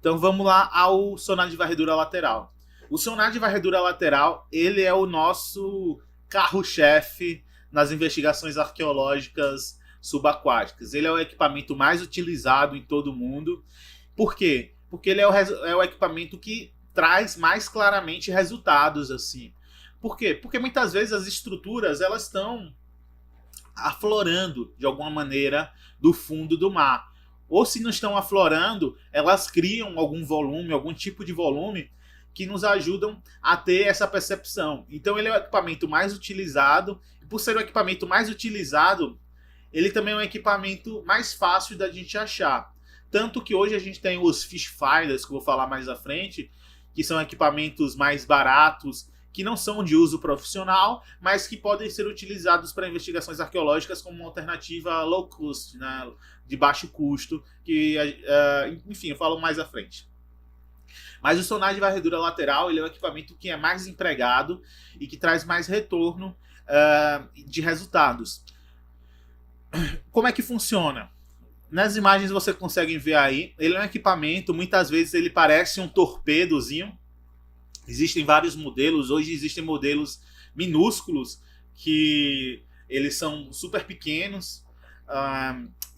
Então vamos lá ao sonar de varredura lateral. O sonar de varredura lateral, ele é o nosso carro-chefe nas investigações arqueológicas subaquáticas. Ele é o equipamento mais utilizado em todo o mundo. Por quê? Porque ele é o equipamento que traz mais claramente resultados assim. Por quê? Porque muitas vezes as estruturas elas estão aflorando de alguma maneira do fundo do mar. Ou se não estão aflorando, elas criam algum volume, algum tipo de volume que nos ajudam a ter essa percepção. Então ele é o equipamento mais utilizado, e por ser o equipamento mais utilizado, ele também é um equipamento mais fácil da gente achar. Tanto que hoje a gente tem os fish finders, que eu vou falar mais à frente, que são equipamentos mais baratos, que não são de uso profissional, mas que podem ser utilizados para investigações arqueológicas como uma alternativa low cost, né, de baixo custo, que, enfim, eu falo mais à frente. Mas o sonar de varredura lateral ele é o equipamento que é mais empregado e que traz mais retorno de resultados. Como é que funciona? Nas imagens você consegue ver aí, ele é um equipamento, muitas vezes ele parece um torpedozinho. Existem vários modelos, hoje existem modelos minúsculos que eles são super pequenos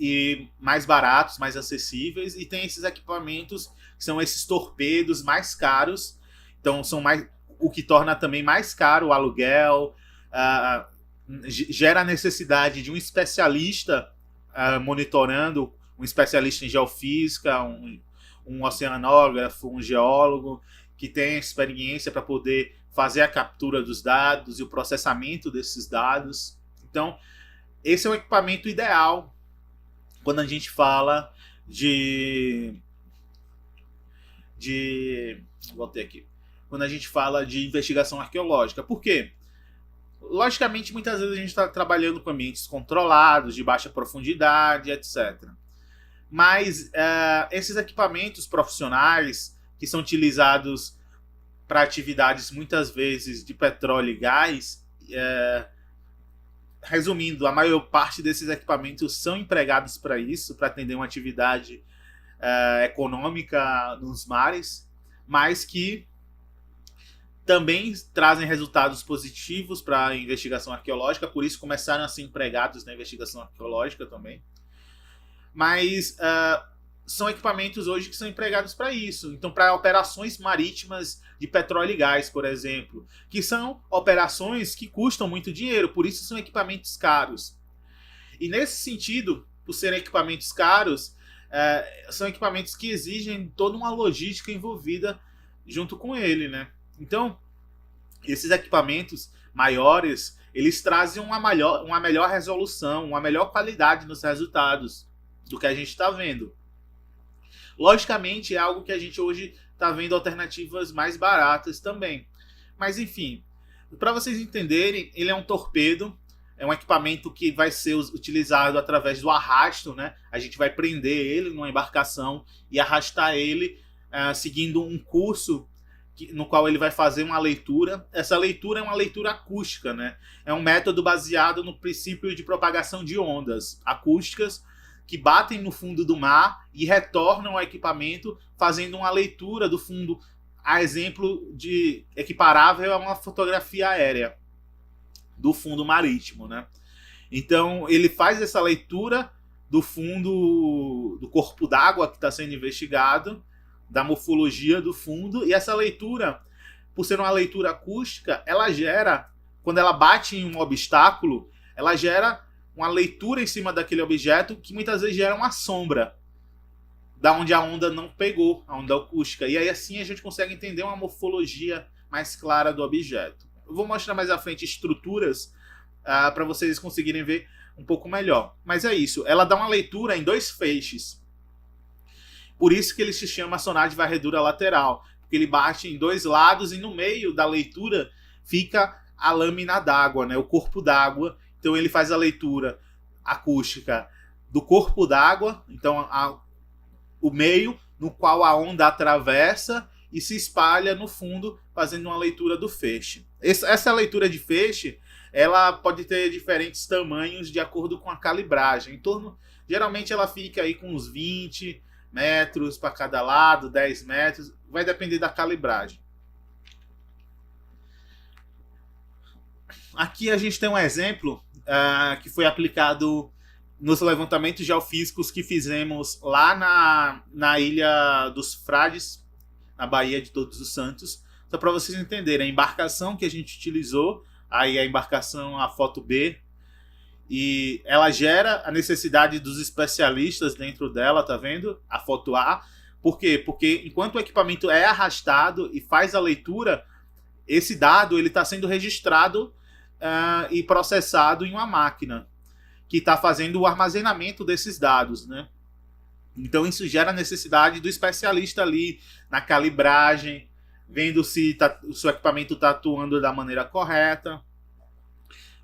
e mais baratos, mais acessíveis, e tem esses equipamentos que são esses torpedos mais caros, então são mais, o que torna também mais caro o aluguel, gera a necessidade de um especialista monitorando, um especialista em geofísica, um oceanógrafo, um geólogo, que tem experiência para poder fazer a captura dos dados e o processamento desses dados. Então, esse é o equipamento ideal quando a gente fala voltei aqui. Quando a gente fala de investigação arqueológica. Por quê? Logicamente, muitas vezes a gente está trabalhando com ambientes controlados, de baixa profundidade, etc. Mas esses equipamentos profissionais que são utilizados para atividades muitas vezes de petróleo e gás, resumindo, a maior parte desses equipamentos são empregados para isso, para atender uma atividade econômica nos mares, mas que também trazem resultados positivos para a investigação arqueológica, por isso começaram a ser empregados na investigação arqueológica também. Mas são equipamentos hoje que são empregados para isso. Então, para operações marítimas de petróleo e gás, por exemplo, que são operações que custam muito dinheiro, por isso são equipamentos caros. E nesse sentido, por serem equipamentos caros, são equipamentos que exigem toda uma logística envolvida junto com ele, né? Então, esses equipamentos maiores, eles trazem uma melhor resolução, uma melhor qualidade nos resultados do que a gente está vendo. Logicamente, é algo que a gente hoje está vendo alternativas mais baratas também. Mas, enfim, para vocês entenderem, ele é um torpedo, é um equipamento que vai ser utilizado através do arrasto, né? A gente vai prender ele numa embarcação e arrastar ele seguindo um curso no qual ele vai fazer uma leitura. Essa leitura é uma leitura acústica, né? É um método baseado no princípio de propagação de ondas acústicas que batem no fundo do mar e retornam ao equipamento fazendo uma leitura do fundo, a exemplo de equiparável a uma fotografia aérea do fundo marítimo, né? Então ele faz essa leitura do fundo, do corpo d'água que está sendo investigado, da morfologia do fundo, e essa leitura, por ser uma leitura acústica, ela gera, quando ela bate em um obstáculo, ela gera uma leitura em cima daquele objeto que muitas vezes gera uma sombra da onde a onda não pegou, a onda acústica. E aí assim a gente consegue entender uma morfologia mais clara do objeto. Eu vou mostrar mais à frente estruturas para vocês conseguirem ver um pouco melhor. Mas é isso, ela dá uma leitura em dois feixes. Por isso que ele se chama sonar de varredura lateral, porque ele bate em dois lados e no meio da leitura fica a lâmina d'água, né, o corpo d'água. Então ele faz a leitura acústica do corpo d'água, então o meio no qual a onda atravessa, e se espalha no fundo, fazendo uma leitura do feixe. Essa leitura de feixe, ela pode ter diferentes tamanhos de acordo com a calibragem. Geralmente ela fica aí com uns 20 metros para cada lado, 10 metros, vai depender da calibragem. Aqui a gente tem um exemplo que foi aplicado nos levantamentos geofísicos que fizemos lá na Ilha dos Frades, na Baía de Todos os Santos. Só para vocês entenderem, a embarcação que a gente utilizou, aí a embarcação, a foto B, e ela gera a necessidade dos especialistas dentro dela, tá vendo? A foto A. Por quê? Porque enquanto o equipamento é arrastado e faz a leitura, esse dado ele está sendo registrado e processado em uma máquina que está fazendo o armazenamento desses dados, né? Então isso gera a necessidade do especialista ali na calibragem, vendo se o seu equipamento está atuando da maneira correta.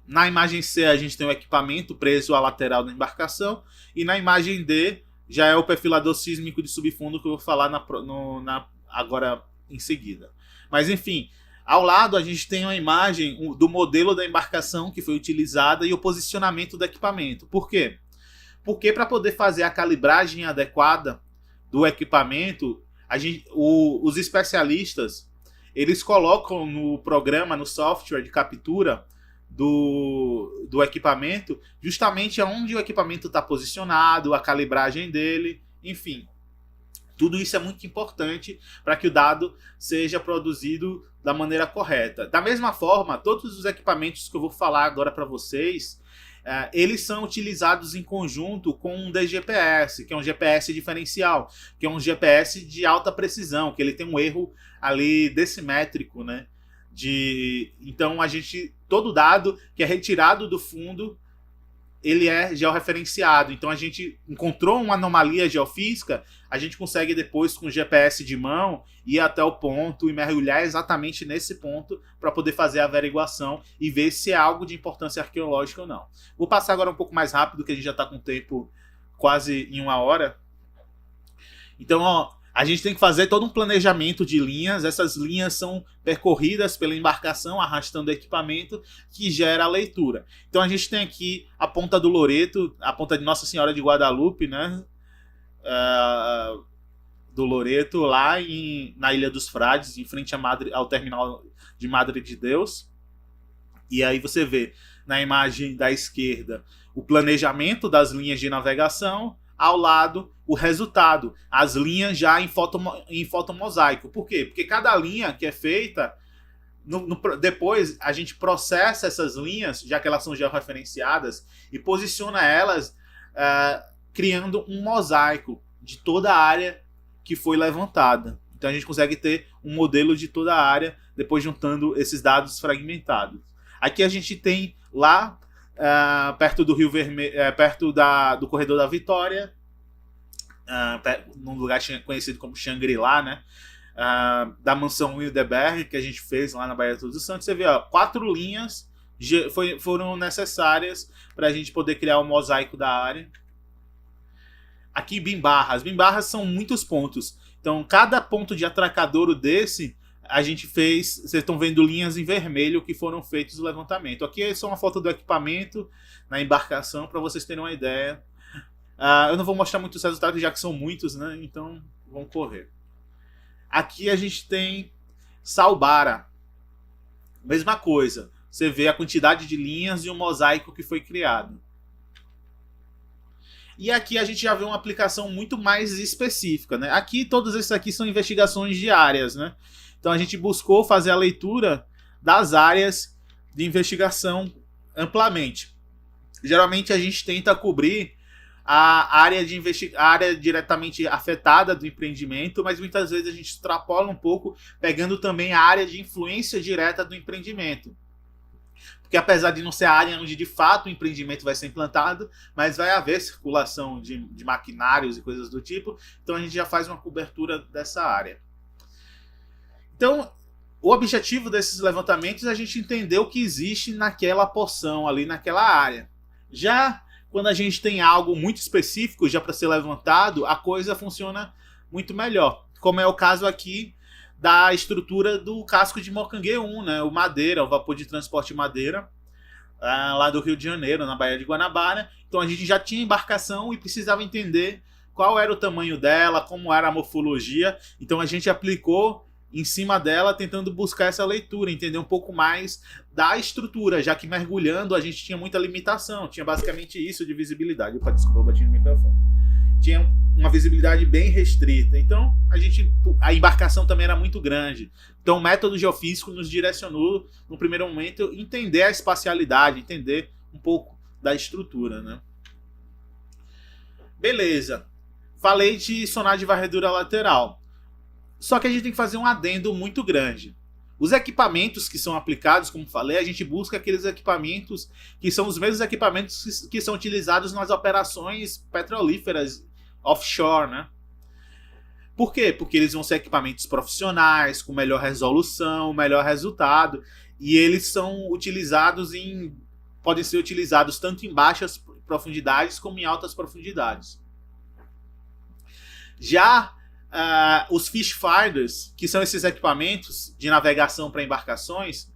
Na imagem C a gente tem o equipamento preso à lateral da embarcação, e na imagem D já é o perfilador sísmico de subfundo que eu vou falar agora em seguida. Mas enfim, ao lado a gente tem uma imagem do modelo da embarcação que foi utilizada e o posicionamento do equipamento. Por quê? Porque para poder fazer a calibragem adequada do equipamento, os especialistas eles colocam no programa, no software de captura do equipamento, justamente onde o equipamento está posicionado, a calibragem dele, enfim. Tudo isso é muito importante para que o dado seja produzido da maneira correta. Da mesma forma, todos os equipamentos que eu vou falar agora para vocês, eles são utilizados em conjunto com um DGPS, que é um GPS diferencial, que é um GPS de alta precisão, que ele tem um erro ali decimétrico, né? Então todo dado que é retirado do fundo, ele é georreferenciado. Então a gente encontrou uma anomalia geofísica, a gente consegue depois com o GPS de mão ir até o ponto e mergulhar exatamente nesse ponto para poder fazer a averiguação e ver se é algo de importância arqueológica ou não. Vou passar agora um pouco mais rápido, que a gente já está com o tempo quase em 1 hora. Então, a gente tem que fazer todo um planejamento de linhas. Essas linhas são percorridas pela embarcação, arrastando o equipamento, que gera a leitura. Então a gente tem aqui a ponta do Loreto, a ponta de Nossa Senhora de Guadalupe, né? Do Loreto, lá na Ilha dos Frades, em frente ao terminal de Madre de Deus. E aí você vê na imagem da esquerda o planejamento das linhas de navegação, ao lado o resultado, as linhas já em fotomosaico. Por quê? Porque cada linha que é feita, depois a gente processa essas linhas, já que elas são georreferenciadas, e posiciona elas criando um mosaico de toda a área que foi levantada. Então a gente consegue ter um modelo de toda a área, depois juntando esses dados fragmentados. Aqui a gente tem lá perto do Rio Vermelho, perto do Corredor da Vitória, num lugar conhecido como Xangri-Lá, né? Da mansão Wildeberg, que a gente fez lá na Baía de Todos os Santos. Você vê, 4 linhas foram necessárias para a gente poder criar o mosaico da área. Aqui, bimbarras. Bimbarras são muitos pontos. Então, cada ponto de atracadouro desse, a gente fez... Vocês estão vendo linhas em vermelho que foram feitos no levantamento. Aqui é só uma foto do equipamento na embarcação, para vocês terem uma ideia. Eu não vou mostrar muitos resultados, já que são muitos, né? Então, vamos correr. Aqui a gente tem Salbara. Mesma coisa. Você vê a quantidade de linhas e o mosaico que foi criado. E aqui a gente já vê uma aplicação muito mais específica, né? Aqui, todos esses aqui são investigações diárias, né? Então a gente buscou fazer a leitura das áreas de investigação amplamente. Geralmente a gente tenta cobrir a área diretamente afetada do empreendimento, mas muitas vezes a gente extrapola um pouco, pegando também a área de influência direta do empreendimento. Porque apesar de não ser a área onde de fato o empreendimento vai ser implantado, mas vai haver circulação de maquinários e coisas do tipo, então a gente já faz uma cobertura dessa área. Então, o objetivo desses levantamentos é a gente entender o que existe naquela porção ali, naquela área. Já quando a gente tem algo muito específico já para ser levantado, a coisa funciona muito melhor. Como é o caso aqui da estrutura do casco de Mocanguê 1, né? O Madeira, o vapor de transporte Madeira, lá do Rio de Janeiro, na Baía de Guanabara. Então a gente já tinha embarcação e precisava entender qual era o tamanho dela, como era a morfologia. Então a gente aplicou em cima dela, tentando buscar essa leitura, entender um pouco mais da estrutura, já que mergulhando a gente tinha muita limitação, tinha basicamente isso de visibilidade. Opa, desculpa, eu bati no microfone. Tinha uma visibilidade bem restrita, então a embarcação também era muito grande. Então o método geofísico nos direcionou, no primeiro momento, entender a espacialidade, entender um pouco da estrutura, né? Beleza. Falei de sonar de varredura lateral. Só que a gente tem que fazer um adendo muito grande. Os equipamentos que são aplicados, como falei, a gente busca aqueles equipamentos que são os mesmos equipamentos que são utilizados nas operações petrolíferas offshore, né? Por quê? Porque eles vão ser equipamentos profissionais, com melhor resolução, melhor resultado, e eles são utilizados podem ser utilizados tanto em baixas profundidades como em altas profundidades. Já os fish finders, que são esses equipamentos de navegação para embarcações,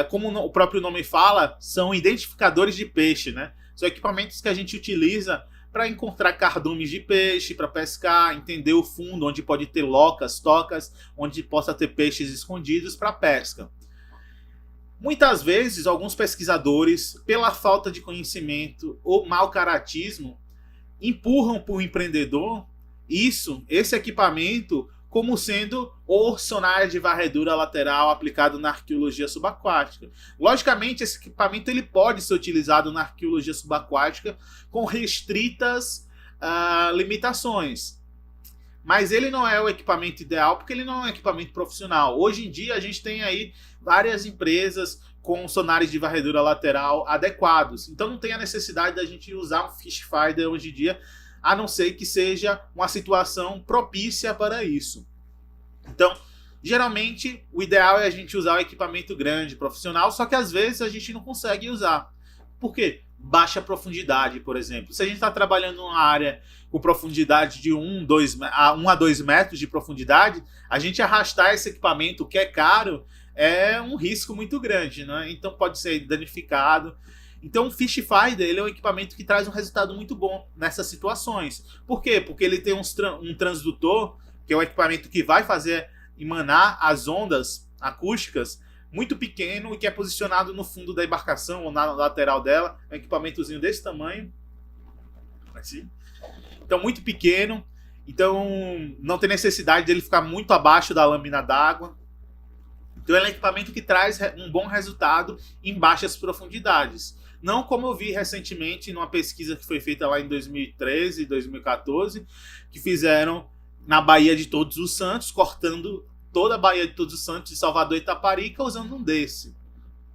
como o próprio nome fala, são identificadores de peixe, né? São equipamentos que a gente utiliza para encontrar cardumes de peixe, para pescar, entender o fundo, onde pode ter locas, tocas, onde possa ter peixes escondidos para pesca. Muitas vezes, alguns pesquisadores, pela falta de conhecimento ou mau caratismo, empurram para o empreendedor esse equipamento como sendo o sonar de varredura lateral aplicado na arqueologia subaquática. Logicamente, esse equipamento ele pode ser utilizado na arqueologia subaquática com restritas limitações. Mas ele não é o equipamento ideal porque ele não é um equipamento profissional. Hoje em dia a gente tem aí várias empresas com sonares de varredura lateral adequados. Então não tem a necessidade da gente usar um fish finder hoje em dia, a não ser que seja uma situação propícia para isso. Então, geralmente, o ideal é a gente usar o equipamento grande, profissional, só que às vezes a gente não consegue usar. Por quê? Baixa profundidade, por exemplo. Se a gente está trabalhando numa área com profundidade de 1 a 2 metros de profundidade, a gente arrastar esse equipamento, que é caro, é um risco muito grande, né? Então pode ser danificado. Então o Fish Finder ele é um equipamento que traz um resultado muito bom nessas situações. Por quê? Porque ele tem um transdutor, que é o equipamento que vai fazer emanar as ondas acústicas, muito pequeno e que é posicionado no fundo da embarcação ou na lateral dela. É um equipamentozinho desse tamanho. Assim. Então muito pequeno. Então não tem necessidade dele ficar muito abaixo da lâmina d'água. Então ele é um equipamento que traz um bom resultado em baixas profundidades. Não como eu vi recentemente numa pesquisa que foi feita lá em 2013 e 2014, que fizeram na Baía de Todos os Santos, cortando toda a Baía de Todos os Santos de Salvador e Itaparica usando um desse.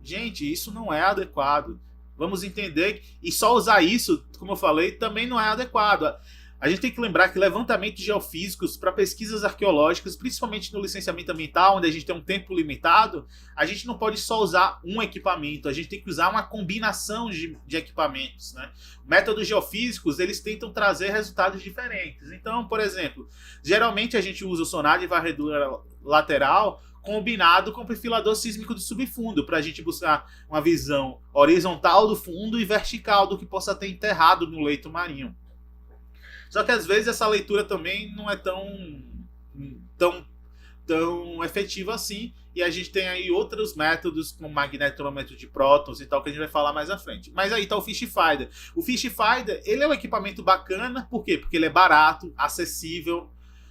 Gente, isso não é adequado. Vamos entender, e só usar isso, como eu falei, também não é adequado. A gente tem que lembrar que levantamentos geofísicos para pesquisas arqueológicas, principalmente no licenciamento ambiental, onde a gente tem um tempo limitado, a gente não pode só usar um equipamento, a gente tem que usar uma combinação de equipamentos, né? Métodos geofísicos, eles tentam trazer resultados diferentes. Então, por exemplo, geralmente a gente usa o sonar de varredura lateral combinado com o perfilador sísmico do subfundo, para a gente buscar uma visão horizontal do fundo e vertical do que possa ter enterrado no leito marinho. Só que às vezes essa leitura também não é tão efetiva assim, e a gente tem aí outros métodos, como magnetômetro de prótons e tal, que a gente vai falar mais à frente. Mas aí tá o Fish Finder. O Fish Finder, ele é um equipamento bacana, por quê? Porque ele é barato, acessível,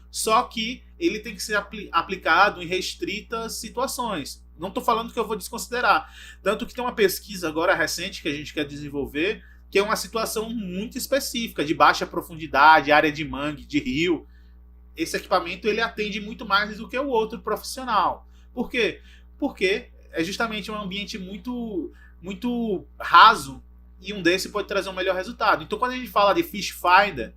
só que ele tem que ser aplicado em restritas situações. Não estou falando que eu vou desconsiderar. Tanto que tem uma pesquisa agora recente que a gente quer desenvolver, que é uma situação muito específica, de baixa profundidade, área de mangue, de rio. Esse equipamento ele atende muito mais do que o outro profissional. Por quê? Porque é justamente um ambiente muito raso e um desse pode trazer um melhor resultado. Então, quando a gente fala de Fish Finder,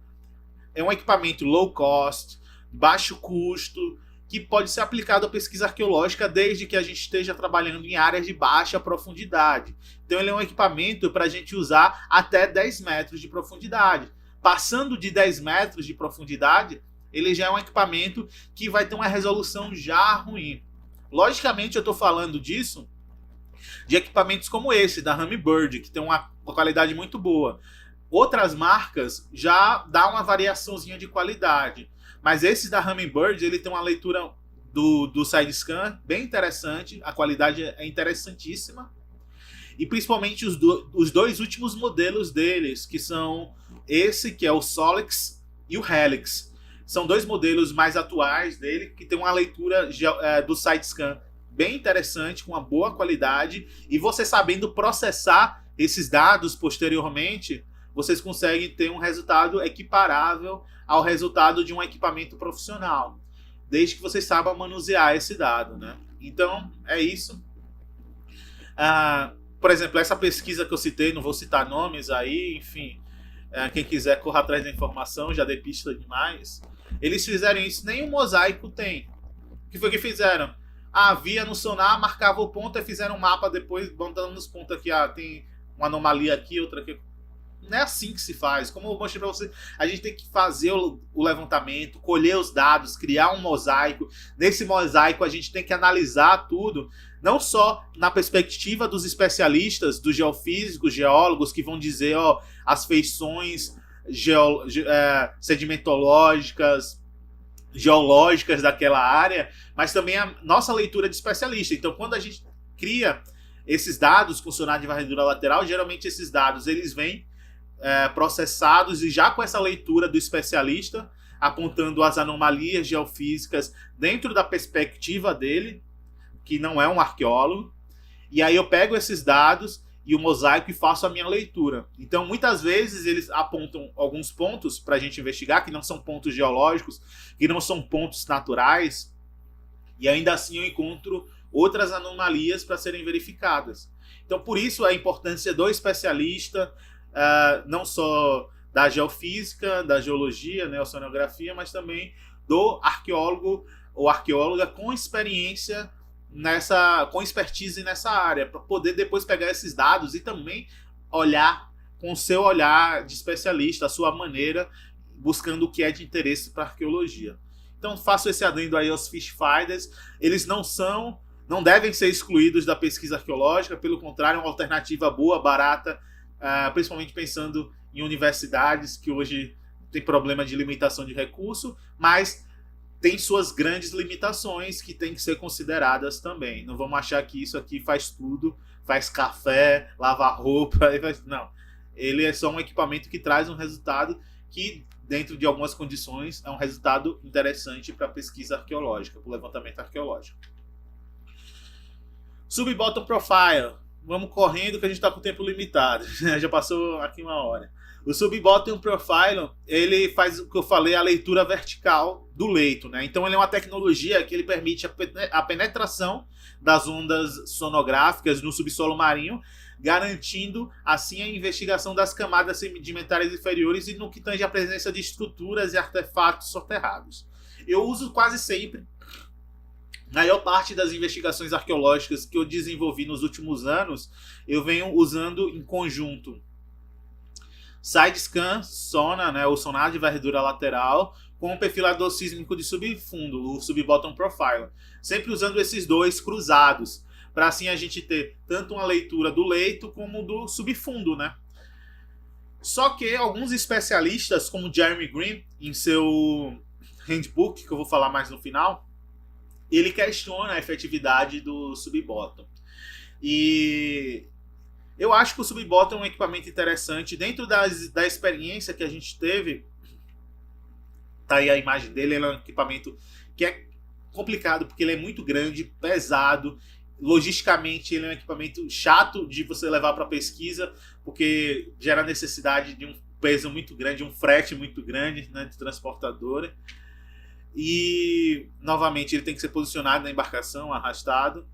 é um equipamento low cost, baixo custo, que pode ser aplicado à pesquisa arqueológica desde que a gente esteja trabalhando em áreas de baixa profundidade. Então ele é um equipamento para a gente usar até 10 metros de profundidade. Passando de 10 metros de profundidade, ele já é um equipamento que vai ter uma resolução já ruim. Logicamente, eu estou falando disso de equipamentos como esse, da Humminbird, que tem uma qualidade muito boa. Outras marcas já dá uma variaçãozinha de qualidade, mas esse da Humminbird, ele tem uma leitura do side-scan bem interessante, a qualidade é interessantíssima, e principalmente os dois últimos modelos deles, que são esse, que é o Solix, e o Helix. São dois modelos mais atuais dele, que tem uma leitura do side-scan bem interessante, com uma boa qualidade, e você sabendo processar esses dados posteriormente, vocês conseguem ter um resultado equiparável ao resultado de um equipamento profissional, desde que vocês saibam manusear esse dado, né? Então, é isso. Por exemplo, essa pesquisa que eu citei, não vou citar nomes aí, enfim, quem quiser correr atrás da informação, já dei pista demais. Eles fizeram isso, nem o mosaico tem. O que foi que fizeram? Via no sonar, marcava o ponto e fizeram um mapa depois, botando nos pontos aqui, tem uma anomalia aqui, outra aqui. Não é assim que se faz. Como eu mostrei para você, a gente tem que fazer o levantamento, colher os dados, criar um mosaico. Nesse mosaico a gente tem que analisar tudo, não só na perspectiva dos especialistas, dos geofísicos, geólogos, que vão dizer as feições sedimentológicas, geológicas daquela área, mas também a nossa leitura de especialista. Então, quando a gente cria esses dados com sonar de varredura lateral, geralmente esses dados eles vêm processados e já com essa leitura do especialista, apontando as anomalias geofísicas dentro da perspectiva dele, que não é um arqueólogo, e aí eu pego esses dados e o mosaico e faço a minha leitura. Então, muitas vezes, eles apontam alguns pontos para a gente investigar, que não são pontos geológicos, que não são pontos naturais, e ainda assim eu encontro outras anomalias para serem verificadas. Então, por isso a importância do especialista, não só da geofísica, da geologia, né, oceanografia, mas também do arqueólogo ou arqueóloga com experiência com expertise nessa área, para poder depois pegar esses dados e também olhar com o seu olhar de especialista, a sua maneira, buscando o que é de interesse para a arqueologia. Então faço esse adendo aí aos fish finders. Eles não devem ser excluídos da pesquisa arqueológica, pelo contrário, é uma alternativa boa, barata, principalmente pensando em universidades que hoje tem problema de limitação de recurso, mas tem suas grandes limitações que têm que ser consideradas também. Não vamos achar que isso aqui faz tudo, faz café, lava roupa, não. Ele é só um equipamento que traz um resultado que, dentro de algumas condições, é um resultado interessante para a pesquisa arqueológica, para o levantamento arqueológico. Sub-bottom profile. Vamos correndo que a gente está com o tempo limitado. Já passou aqui uma hora. O sub-bottom profile, ele faz o que eu falei, a leitura vertical do leito, né? Então ele é uma tecnologia que ele permite a penetração das ondas sonográficas no subsolo marinho, garantindo assim a investigação das camadas sedimentares inferiores e no que tange a presença de estruturas e artefatos soterrados. Eu uso quase sempre, na maior parte das investigações arqueológicas que eu desenvolvi nos últimos anos, eu venho usando em conjunto side-scan, sonar, né, o sonar de varredura lateral, com o perfilador sísmico de subfundo, o sub-bottom profile. Sempre usando esses dois cruzados, para assim a gente ter tanto uma leitura do leito como do subfundo, né? Só que alguns especialistas, como Jeremy Green, em seu handbook, que eu vou falar mais no final, ele questiona a efetividade do sub-bottom. E eu acho que o sub-bottom é um equipamento interessante. Dentro da experiência que a gente teve, tá aí a imagem dele, ele é um equipamento que é complicado, porque ele é muito grande, pesado, logisticamente ele é um equipamento chato de você levar para pesquisa, porque gera necessidade de um peso muito grande, um frete muito grande, né, de transportadora. E, novamente, ele tem que ser posicionado na embarcação, arrastado.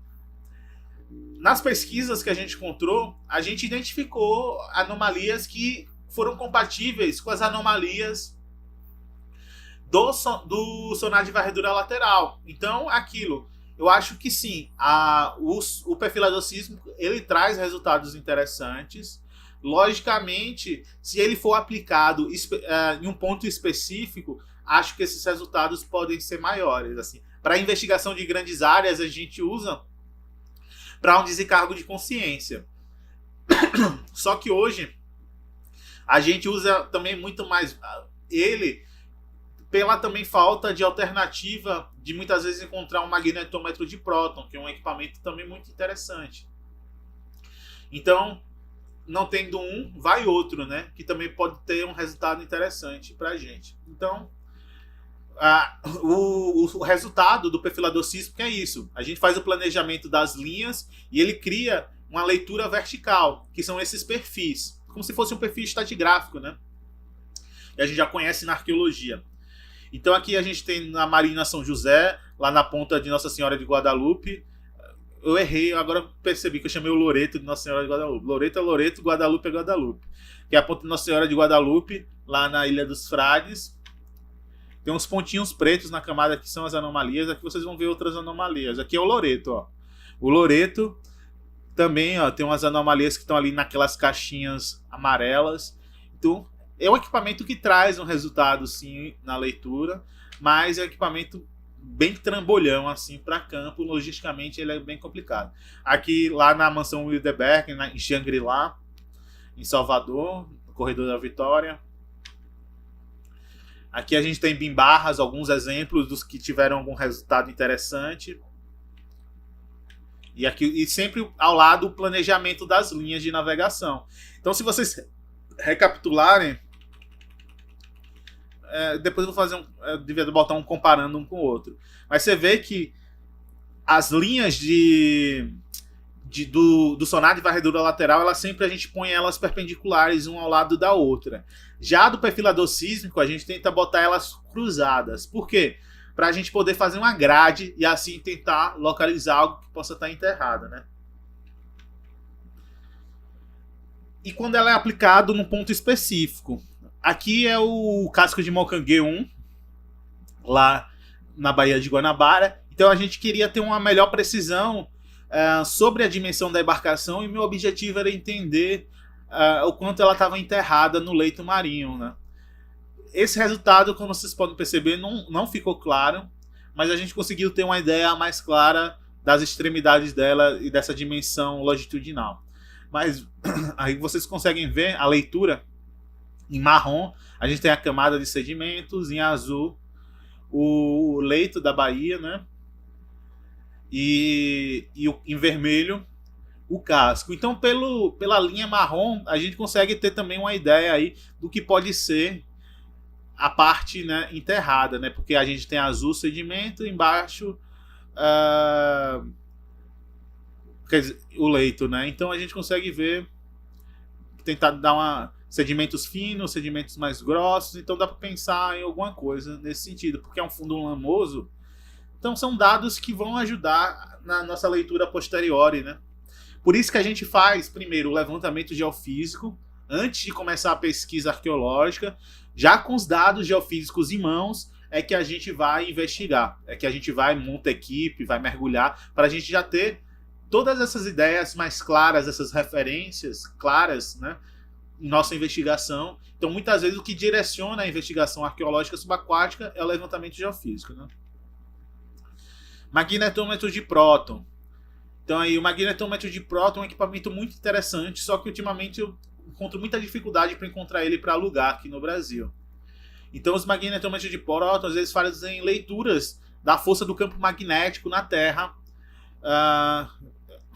Nas pesquisas que a gente encontrou, a gente identificou anomalias que foram compatíveis com as anomalias do sonar de varredura lateral. Então, aquilo, eu acho que sim, o perfilador sísmico, ele traz resultados interessantes. Logicamente, se ele for aplicado em um ponto específico, acho que esses resultados podem ser maiores. Assim. Para investigação de grandes áreas, a gente usa para um desencargo de consciência. Só que hoje a gente usa também muito mais ele pela também falta de alternativa de muitas vezes encontrar um magnetômetro de próton, que é um equipamento também muito interessante. Então, não tendo um, vai outro, né? Que também pode ter um resultado interessante para a gente. Então, o resultado do perfilador sísmico é isso. A gente faz o planejamento das linhas e ele cria uma leitura vertical, que são esses perfis, como se fosse um perfil estratigráfico, né? E a gente já conhece na arqueologia. Então aqui a gente tem na Marina São José, lá na ponta de Nossa Senhora de Guadalupe. Eu errei, agora percebi que eu chamei o Loreto de Nossa Senhora de Guadalupe. Loreto é Loreto, Guadalupe é Guadalupe. Que é a ponta de Nossa Senhora de Guadalupe, lá na Ilha dos Frades. Tem uns pontinhos pretos na camada que são as anomalias. Aqui vocês vão ver outras anomalias. Aqui é o Loreto, ó. O Loreto também, ó, tem umas anomalias que estão ali naquelas caixinhas amarelas. Então, é um equipamento que traz um resultado, sim, na leitura, mas é um equipamento bem trambolhão, assim, para campo. Logisticamente, ele é bem complicado. Aqui, lá na mansão Wildeberg, em Xangri-Lá, em Salvador, no Corredor da Vitória. Aqui a gente tem bimbarras, alguns exemplos dos que tiveram algum resultado interessante. E sempre ao lado o planejamento das linhas de navegação. Então, se vocês recapitularem, depois eu vou fazer devia botar um comparando um com o outro. Mas você vê que as linhas do sonar de varredura lateral, elas sempre a gente põe elas perpendiculares um ao lado da outra. Já do perfilador sísmico, a gente tenta botar elas cruzadas. Por quê? Para a gente poder fazer uma grade e assim tentar localizar algo que possa estar enterrado, né? E quando ela é aplicado num ponto específico. Aqui é o casco de Mocangue 1, lá na Baía de Guanabara. Então a gente queria ter uma melhor precisão sobre a dimensão da embarcação e meu objetivo era entender o quanto ela estava enterrada no leito marinho, né? Esse resultado, como vocês podem perceber, não ficou claro, mas a gente conseguiu ter uma ideia mais clara das extremidades dela e dessa dimensão longitudinal. Mas aí vocês conseguem ver a leitura. Em marrom, a gente tem a camada de sedimentos, em azul, o leito da baía, né? E em vermelho, o casco. Então, pela linha marrom, a gente consegue ter também uma ideia aí do que pode ser a parte, né, enterrada, né? Porque a gente tem azul sedimento, embaixo quer dizer, o leito, né? Então a gente consegue ver, tentar dar sedimentos finos, sedimentos mais grossos, então dá para pensar em alguma coisa nesse sentido, porque é um fundo lamoso. Então são dados que vão ajudar na nossa leitura posteriori, né? Por isso que a gente faz primeiro o levantamento geofísico antes de começar a pesquisa arqueológica, já com os dados geofísicos em mãos, é que a gente vai investigar, é que a gente vai montar equipe, vai mergulhar, para a gente já ter todas essas ideias mais claras, essas referências claras, né, em nossa investigação. Então, muitas vezes, o que direciona a investigação arqueológica subaquática é o levantamento geofísico, né? Magnetômetro de próton. Então, aí, o magnetômetro de próton é um equipamento muito interessante, só que ultimamente eu encontro muita dificuldade para encontrar ele para alugar aqui no Brasil. Então, os magnetômetros de próton, às vezes, fazem leituras da força do campo magnético na Terra.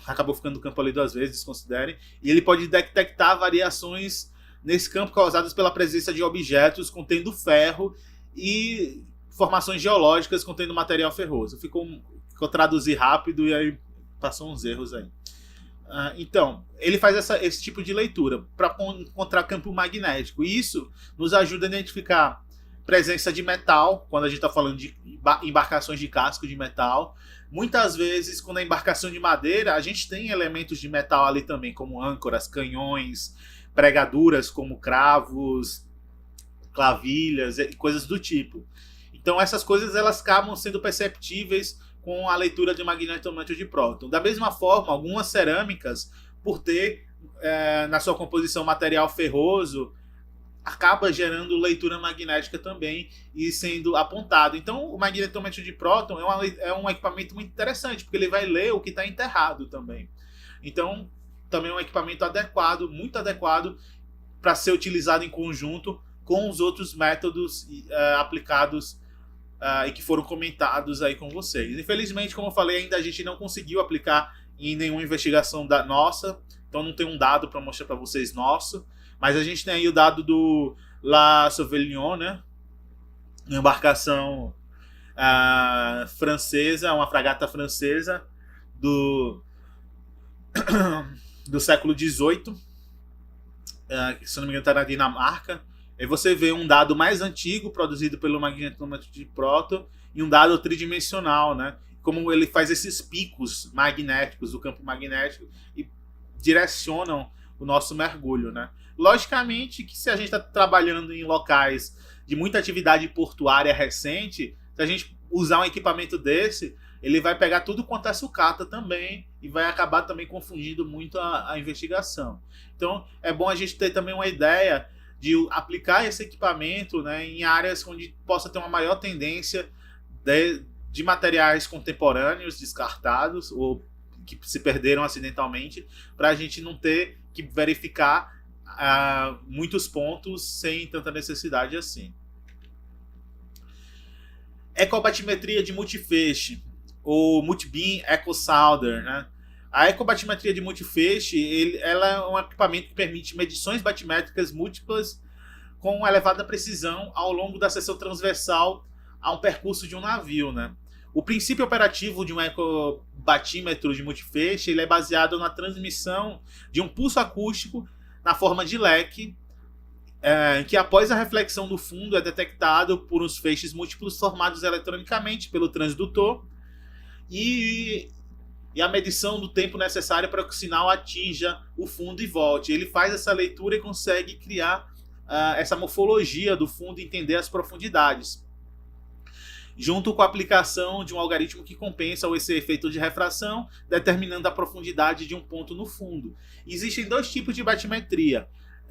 Acabou ficando no campo ali 2 vezes, desconsiderem. E ele pode detectar variações nesse campo causadas pela presença de objetos contendo ferro e formações geológicas contendo material ferroso. Ficou traduzir rápido e aí passou uns erros aí. Então, ele faz esse tipo de leitura para encontrar campo magnético. E isso nos ajuda a identificar presença de metal, quando a gente está falando de embarcações de casco de metal. Muitas vezes, quando é embarcação de madeira, a gente tem elementos de metal ali também, como âncoras, canhões, pregaduras como cravos, clavilhas e coisas do tipo. Então, essas coisas elas acabam sendo perceptíveis com a leitura de magnetômetro de próton. Da mesma forma, algumas cerâmicas, por ter na sua composição material ferroso, acaba gerando leitura magnética também e sendo apontado. Então, o magnetômetro de próton é um equipamento muito interessante, porque ele vai ler o que está enterrado também. Então, também é um equipamento adequado, muito adequado, para ser utilizado em conjunto com os outros métodos aplicados e que foram comentados aí com vocês. Infelizmente, como eu falei, ainda a gente não conseguiu aplicar em nenhuma investigação nossa, então não tem um dado para mostrar para vocês nosso, mas a gente tem aí o dado do La Sauvignon, né? Uma embarcação francesa, uma fragata francesa do século XVIII, se não me engano está na Dinamarca. Aí você vê um dado mais antigo produzido pelo magnetômetro de próton e um dado tridimensional, né? Como ele faz esses picos magnéticos do campo magnético e direcionam o nosso mergulho, né? Logicamente que se a gente está trabalhando em locais de muita atividade portuária recente, se a gente usar um equipamento desse, ele vai pegar tudo quanto é sucata também e vai acabar também confundindo muito a investigação. Então é bom a gente ter também uma ideia de aplicar esse equipamento, né, em áreas onde possa ter uma maior tendência de materiais contemporâneos descartados ou que se perderam acidentalmente, para a gente não ter que verificar muitos pontos sem tanta necessidade assim. Ecobatimetria de multifeixe, ou multibeam echo sounder, né? A ecobatimetria de multifeixe, ela é um equipamento que permite medições batimétricas múltiplas com elevada precisão ao longo da seção transversal a um percurso de um navio, né? O princípio operativo de um ecobatímetro de multifeixe, ele é baseado na transmissão de um pulso acústico na forma de leque, que após a reflexão do fundo é detectado por uns feixes múltiplos formados eletronicamente pelo transdutor e a medição do tempo necessário para que o sinal atinja o fundo e volte. Ele faz essa leitura e consegue criar essa morfologia do fundo e entender as profundidades, junto com a aplicação de um algoritmo que compensa esse efeito de refração, determinando a profundidade de um ponto no fundo. Existem dois tipos de batimetria,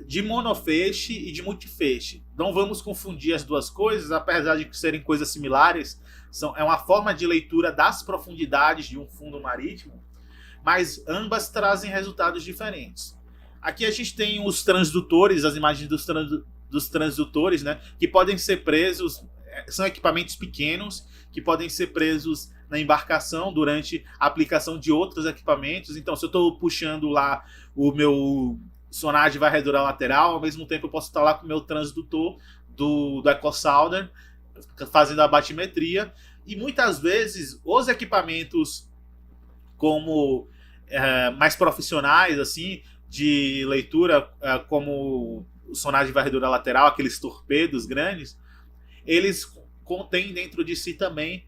de monofeixe e de multifeixe. Não vamos confundir as duas coisas, apesar de serem coisas similares. É uma forma de leitura das profundidades de um fundo marítimo, mas ambas trazem resultados diferentes. Aqui a gente tem os transdutores, as imagens dos transdutores, né, que podem ser presos. São equipamentos pequenos que podem ser presos na embarcação durante a aplicação de outros equipamentos. Então, se eu estou puxando lá o meu sonar de varredura lateral, ao mesmo tempo eu posso estar lá com o meu transdutor do EcoSounder fazendo a batimetria. E muitas vezes os equipamentos como mais profissionais, assim, de leitura, como o sonar de varredura lateral, aqueles torpedos grandes, eles contêm dentro de si também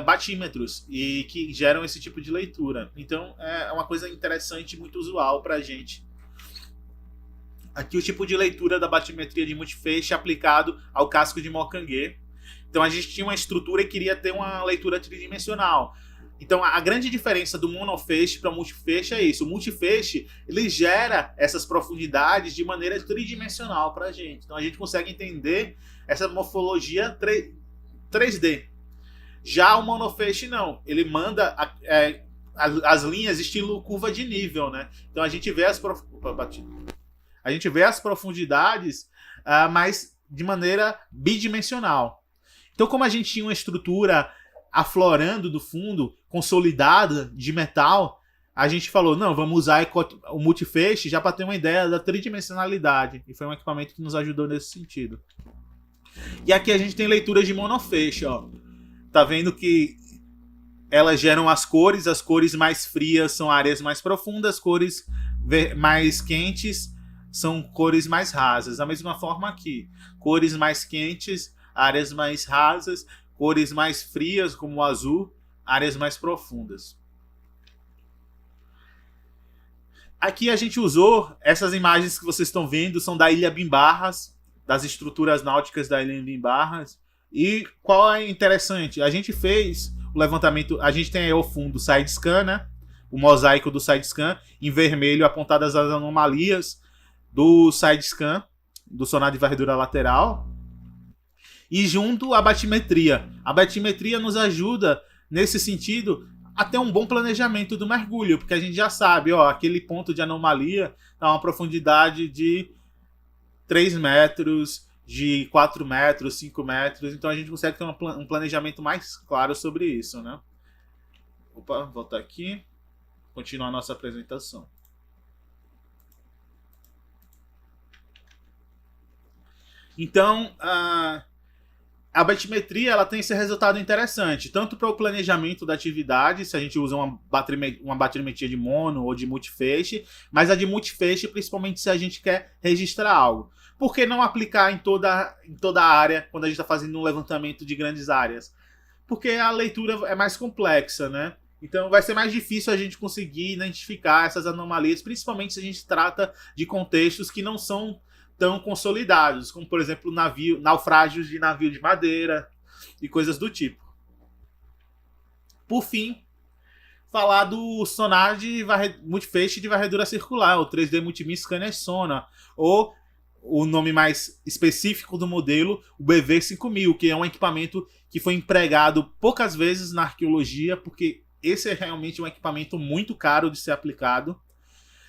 batímetros e que geram esse tipo de leitura. Então é uma coisa interessante e muito usual para a gente. Aqui o tipo de leitura da batimetria de multifeixe aplicado ao casco de Mocanguê. Então a gente tinha uma estrutura e queria ter uma leitura tridimensional. Então a grande diferença do monofeixe para o multifeixe é isso. O multifeixe, ele gera essas profundidades de maneira tridimensional para a gente. Então a gente consegue entender essa morfologia 3D. Já o monofeixe não. Ele manda as linhas estilo curva de nível, né? Então a gente vê as profundidades, mas de maneira bidimensional. Então, como a gente tinha uma estrutura aflorando do fundo, consolidada, de metal, a gente falou, não, vamos usar o multifeixe já para ter uma ideia da tridimensionalidade. E foi um equipamento que nos ajudou nesse sentido. E aqui a gente tem leituras de monofeixe, ó. Tá vendo que elas geram as cores mais frias são áreas mais profundas, cores mais quentes são cores mais rasas. Da mesma forma aqui, cores mais quentes, áreas mais rasas, cores mais frias, como o azul, áreas mais profundas. Aqui a gente usou essas imagens que vocês estão vendo, são da Ilha Bimbarras, das estruturas náuticas da Ilha Bimbarras. E qual é interessante? A gente fez o levantamento, a gente tem aí ao fundo o side-scan, né? O mosaico do side-scan, em vermelho apontadas as anomalias do side-scan do sonar de varredura lateral, e junto à batimetria. A batimetria nos ajuda, nesse sentido, a ter um bom planejamento do mergulho, porque a gente já sabe, aquele ponto de anomalia está a uma profundidade de 3 metros, de 4 metros, 5 metros, então a gente consegue ter um planejamento mais claro sobre isso, né? Opa, voltar aqui, continuar a nossa apresentação. Então, a batimetria ela tem esse resultado interessante, tanto para o planejamento da atividade, se a gente usa uma batimetria de mono ou de multifeixe, mas a de multifeixe principalmente se a gente quer registrar algo. Por que não aplicar em toda a área quando a gente está fazendo um levantamento de grandes áreas? Porque a leitura é mais complexa, né? Então vai ser mais difícil a gente conseguir identificar essas anomalias, principalmente se a gente trata de contextos que não são tão consolidados, como por exemplo naufrágios de navio de madeira e coisas do tipo. Por fim, falar do sonar de multifeixe de varredura circular, o 3D Multimin Scanner Sonar, ou o nome mais específico do modelo, o BV5000, que é um equipamento que foi empregado poucas vezes na arqueologia, porque esse é realmente um equipamento muito caro de ser aplicado.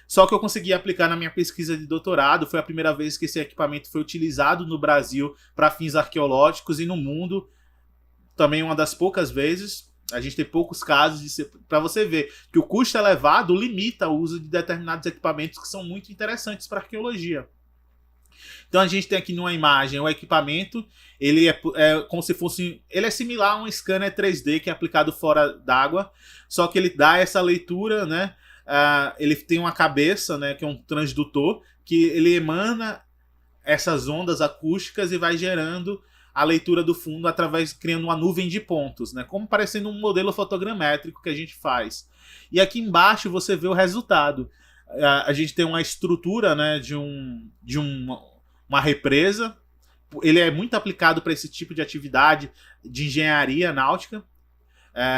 Só que eu consegui aplicar na minha pesquisa de doutorado. Foi a primeira vez que esse equipamento foi utilizado no Brasil para fins arqueológicos e no mundo também uma das poucas vezes. A gente tem poucos casos para você ver que o custo elevado limita o uso de determinados equipamentos que são muito interessantes para arqueologia. Então a gente tem aqui numa imagem o equipamento, ele é como se fosse, ele é similar a um scanner 3D que é aplicado fora d'água, só que ele dá essa leitura, né? Ele tem uma cabeça, né, que é um transdutor, que ele emana essas ondas acústicas e vai gerando a leitura do fundo criando uma nuvem de pontos, né, como parecendo um modelo fotogramétrico que a gente faz. E aqui embaixo você vê o resultado. A gente tem uma estrutura, né, de uma represa. Ele é muito aplicado para esse tipo de atividade de engenharia náutica,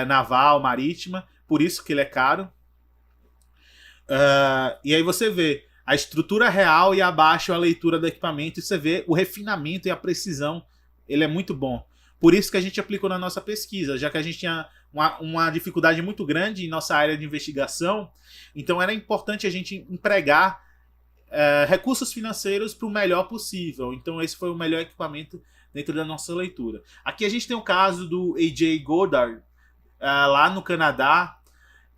naval, marítima, por isso que ele é caro. E aí você vê a estrutura real e abaixo a leitura do equipamento e você vê o refinamento e a precisão. Ele é muito bom. Por isso que a gente aplicou na nossa pesquisa, já que a gente tinha uma dificuldade muito grande em nossa área de investigação. Então era importante a gente empregar recursos financeiros para o melhor possível. Então esse foi o melhor equipamento dentro da nossa leitura. Aqui a gente tem o caso do A.J. Goddard, lá no Canadá,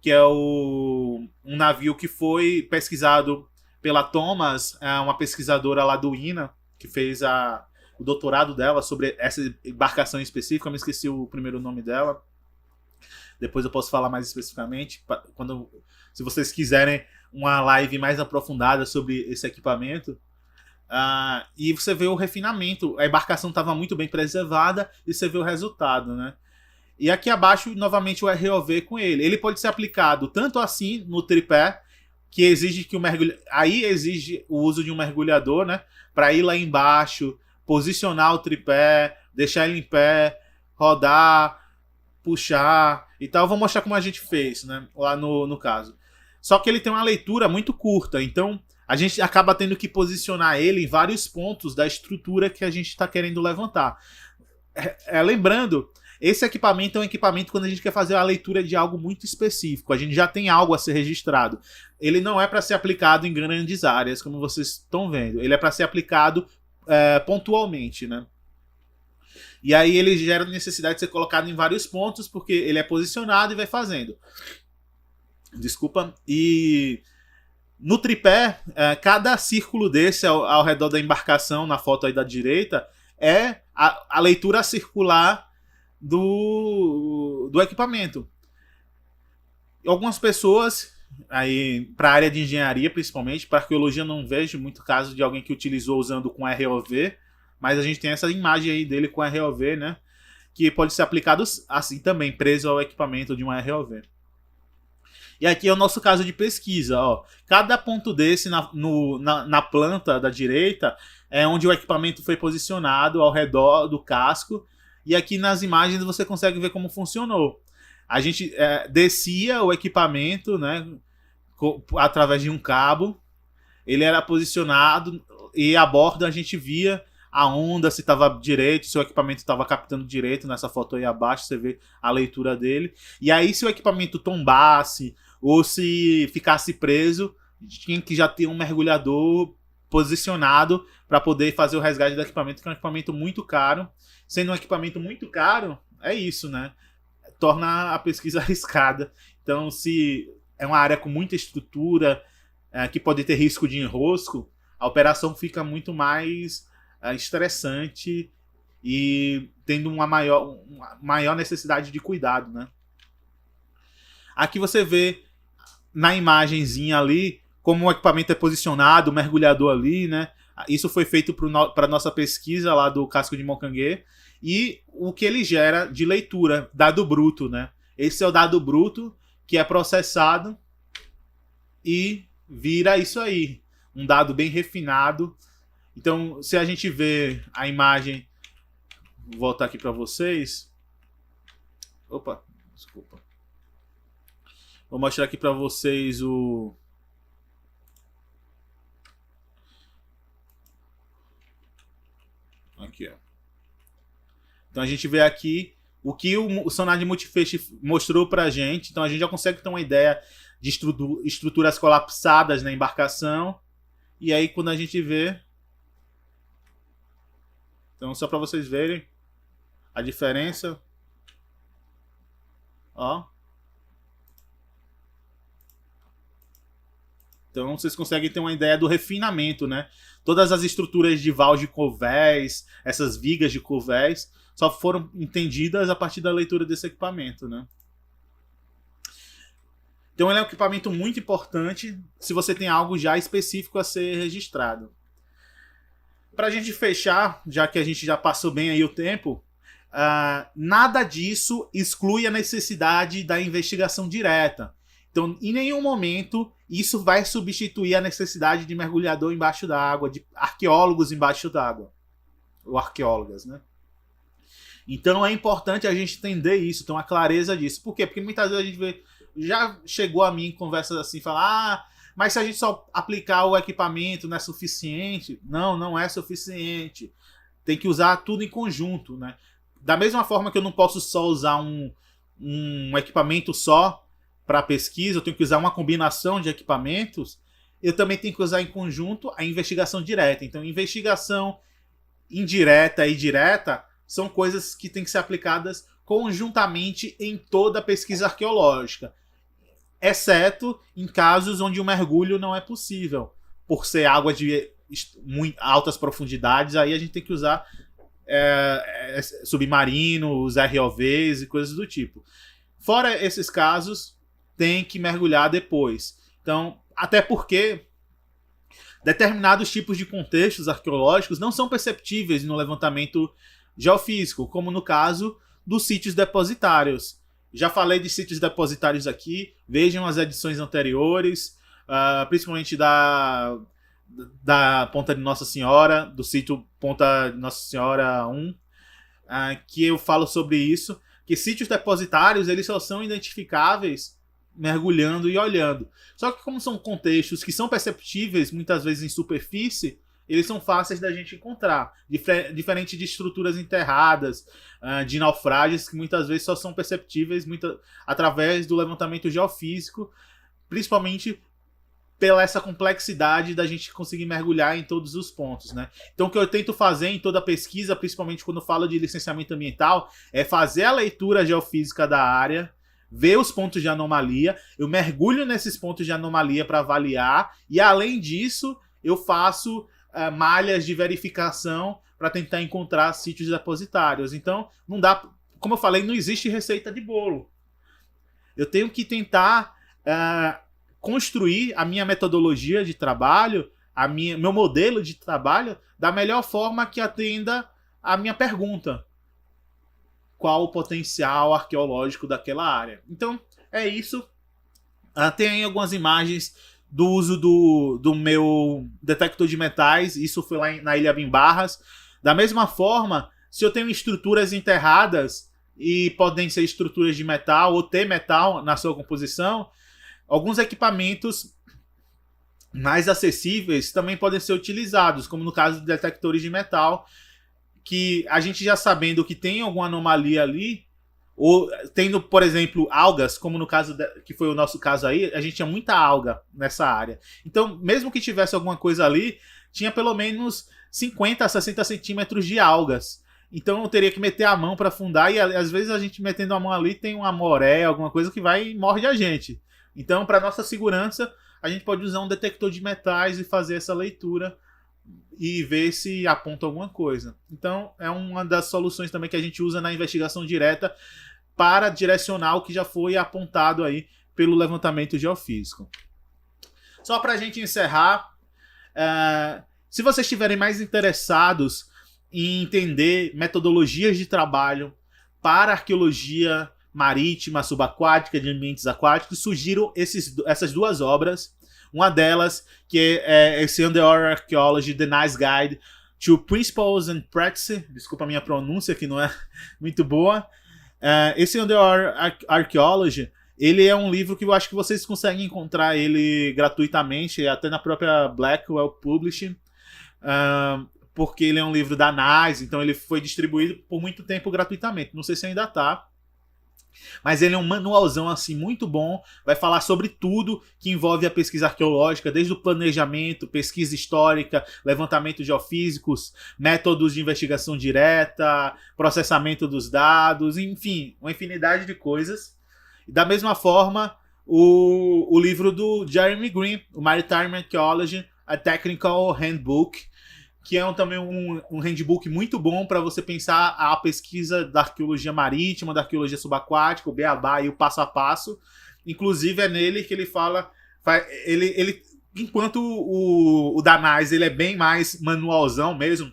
que é um navio que foi pesquisado pela Thomas, uma pesquisadora lá do INA, que fez o doutorado dela sobre essa embarcação específica. Eu me esqueci o primeiro nome dela. Depois eu posso falar mais especificamente, se vocês quiserem uma live mais aprofundada sobre esse equipamento. E você vê o refinamento. A embarcação estava muito bem preservada e você vê o resultado, né? E aqui abaixo, novamente, o ROV com ele. Ele pode ser aplicado tanto assim no tripé, que exige que aí exige o uso de um mergulhador, né? Para ir lá embaixo, posicionar o tripé, deixar ele em pé, rodar, puxar e tal. Eu vou mostrar como a gente fez, né? Lá no caso. Só que ele tem uma leitura muito curta, então a gente acaba tendo que posicionar ele em vários pontos da estrutura que a gente está querendo levantar. Lembrando, esse equipamento é um equipamento quando a gente quer fazer a leitura de algo muito específico. A gente já tem algo a ser registrado. Ele não é para ser aplicado em grandes áreas, como vocês estão vendo. Ele é para ser aplicado pontualmente, né? E aí ele gera necessidade de ser colocado em vários pontos, porque ele é posicionado e vai fazendo. Desculpa. E no tripé, cada círculo desse ao redor da embarcação, na foto aí da direita, é a leitura circular do equipamento. Algumas pessoas, aí para a área de engenharia principalmente, para arqueologia não vejo muito caso de alguém que utilizou usando com ROV, mas a gente tem essa imagem aí dele com ROV, né? Que pode ser aplicado assim também, preso ao equipamento de uma ROV. E aqui é o nosso caso de pesquisa, ó. Cada ponto desse na planta da direita é onde o equipamento foi posicionado ao redor do casco. E aqui nas imagens você consegue ver como funcionou. A gente descia o equipamento, né, através de um cabo. Ele era posicionado e a bordo a gente via a onda, se estava direito, se o equipamento estava captando direito. Nessa foto aí abaixo você vê a leitura dele. E aí se o equipamento tombasse ou se ficasse preso, tinha que já ter um mergulhador posicionado para poder fazer o resgate do equipamento, que é um equipamento muito caro. Sendo um equipamento muito caro, é isso, né? Torna a pesquisa arriscada. Então, se é uma área com muita estrutura, que pode ter risco de enrosco, a operação fica muito mais estressante e tendo uma maior necessidade de cuidado, né? Aqui você vê na imagenzinha ali como o equipamento é posicionado, o mergulhador ali, né? Isso foi feito para nossa pesquisa lá do Casco de Mocanguê, e o que ele gera de leitura, dado bruto, né? Esse é o dado bruto que é processado e vira isso aí, um dado bem refinado. Então, se a gente vê a imagem, vou voltar aqui para vocês. Opa, desculpa. Vou mostrar aqui para vocês o... Aqui, ó. Então a gente vê aqui o que o sonar de multifeixe mostrou pra gente. Então a gente já consegue ter uma ideia de estruturas colapsadas na embarcação. E aí quando a gente vê... Então só para vocês verem a diferença. Ó. Então vocês conseguem ter uma ideia do refinamento, né? Todas as estruturas de val de Couvés, essas vigas de Couvés, só foram entendidas a partir da leitura desse equipamento, né? Então ele é um equipamento muito importante se você tem algo já específico a ser registrado. Para a gente fechar, já que a gente já passou bem aí o tempo, nada disso exclui a necessidade da investigação direta. Então, em nenhum momento, isso vai substituir a necessidade de mergulhador embaixo d'água, de arqueólogos embaixo d'água. Ou arqueólogas, né? Então, é importante a gente entender isso, ter uma clareza disso. Por quê? Porque muitas vezes a gente vê... Já chegou a mim em conversas assim, falar... mas se a gente só aplicar o equipamento não é suficiente? Não, não é suficiente. Tem que usar tudo em conjunto, né? Da mesma forma que eu não posso só usar um equipamento só para pesquisa, eu tenho que usar uma combinação de equipamentos, eu também tenho que usar em conjunto a investigação direta. Então, investigação indireta e direta são coisas que têm que ser aplicadas conjuntamente em toda a pesquisa arqueológica, exceto em casos onde o mergulho não é possível, por ser água de muito altas profundidades. Aí a gente tem que usar submarinos, ROVs e coisas do tipo. Fora esses casos, tem que mergulhar depois. Então, até porque determinados tipos de contextos arqueológicos não são perceptíveis no levantamento geofísico, como no caso dos sítios depositários. Já falei de sítios depositários aqui, vejam as edições anteriores, principalmente da Ponta de Nossa Senhora, do sítio Ponta de Nossa Senhora 1, que eu falo sobre isso, que sítios depositários eles só são identificáveis mergulhando e olhando. Só que como são contextos que são perceptíveis muitas vezes em superfície, eles são fáceis da gente encontrar, diferente de estruturas enterradas, de naufrágios que muitas vezes só são perceptíveis através do levantamento geofísico, principalmente pela essa complexidade da gente conseguir mergulhar em todos os pontos, né? Então o que eu tento fazer em toda a pesquisa, principalmente quando falo de licenciamento ambiental, é fazer a leitura geofísica da área, ver os pontos de anomalia, eu mergulho nesses pontos de anomalia para avaliar, e além disso eu faço malhas de verificação para tentar encontrar sítios depositários. Então não dá, como eu falei, não existe receita de bolo. Eu tenho que tentar construir a minha metodologia de trabalho, meu modelo de trabalho da melhor forma que atenda a minha pergunta: qual o potencial arqueológico daquela área? Então, é isso. Tem aí algumas imagens do uso do meu detector de metais. Isso foi lá na Ilha Bimbarras. Da mesma forma, se eu tenho estruturas enterradas e podem ser estruturas de metal ou ter metal na sua composição, alguns equipamentos mais acessíveis também podem ser utilizados, como no caso de detectores de metal, que a gente já sabendo que tem alguma anomalia ali, ou tendo, por exemplo, algas, como no caso que foi o nosso caso aí, a gente tinha muita alga nessa área. Então, mesmo que tivesse alguma coisa ali, tinha pelo menos 50 a 60 centímetros de algas. Então eu teria que meter a mão para afundar, e às vezes a gente metendo a mão ali tem uma moré, alguma coisa que vai e morde a gente. Então, para nossa segurança, a gente pode usar um detector de metais e fazer essa leitura e ver se aponta alguma coisa. Então, é uma das soluções também que a gente usa na investigação direta para direcionar o que já foi apontado aí pelo levantamento geofísico. Só para a gente encerrar, se vocês estiverem mais interessados em entender metodologias de trabalho para arqueologia marítima, subaquática, de ambientes aquáticos, sugiro essas duas obras. Uma delas, que é esse Underwater Archaeology, The Nice Guide to Principles and Practice. Desculpa a minha pronúncia, que não é muito boa. Esse Underwater Archaeology, ele é um livro que eu acho que vocês conseguem encontrar ele gratuitamente, até na própria Blackwell Publishing, porque ele é um livro da NICE, então ele foi distribuído por muito tempo gratuitamente. Não sei se ainda está. Mas ele é um manualzão assim muito bom, vai falar sobre tudo que envolve a pesquisa arqueológica, desde o planejamento, pesquisa histórica, levantamento geofísicos, métodos de investigação direta, processamento dos dados, enfim, uma infinidade de coisas. Da mesma forma, o livro do Jeremy Green, o Maritime Archaeology, A Technical Handbook, que é também um handbook muito bom para você pensar a pesquisa da arqueologia marítima, da arqueologia subaquática, o beabá e o passo a passo. Inclusive é nele que ele fala, enquanto o Danais ele é bem mais manualzão mesmo,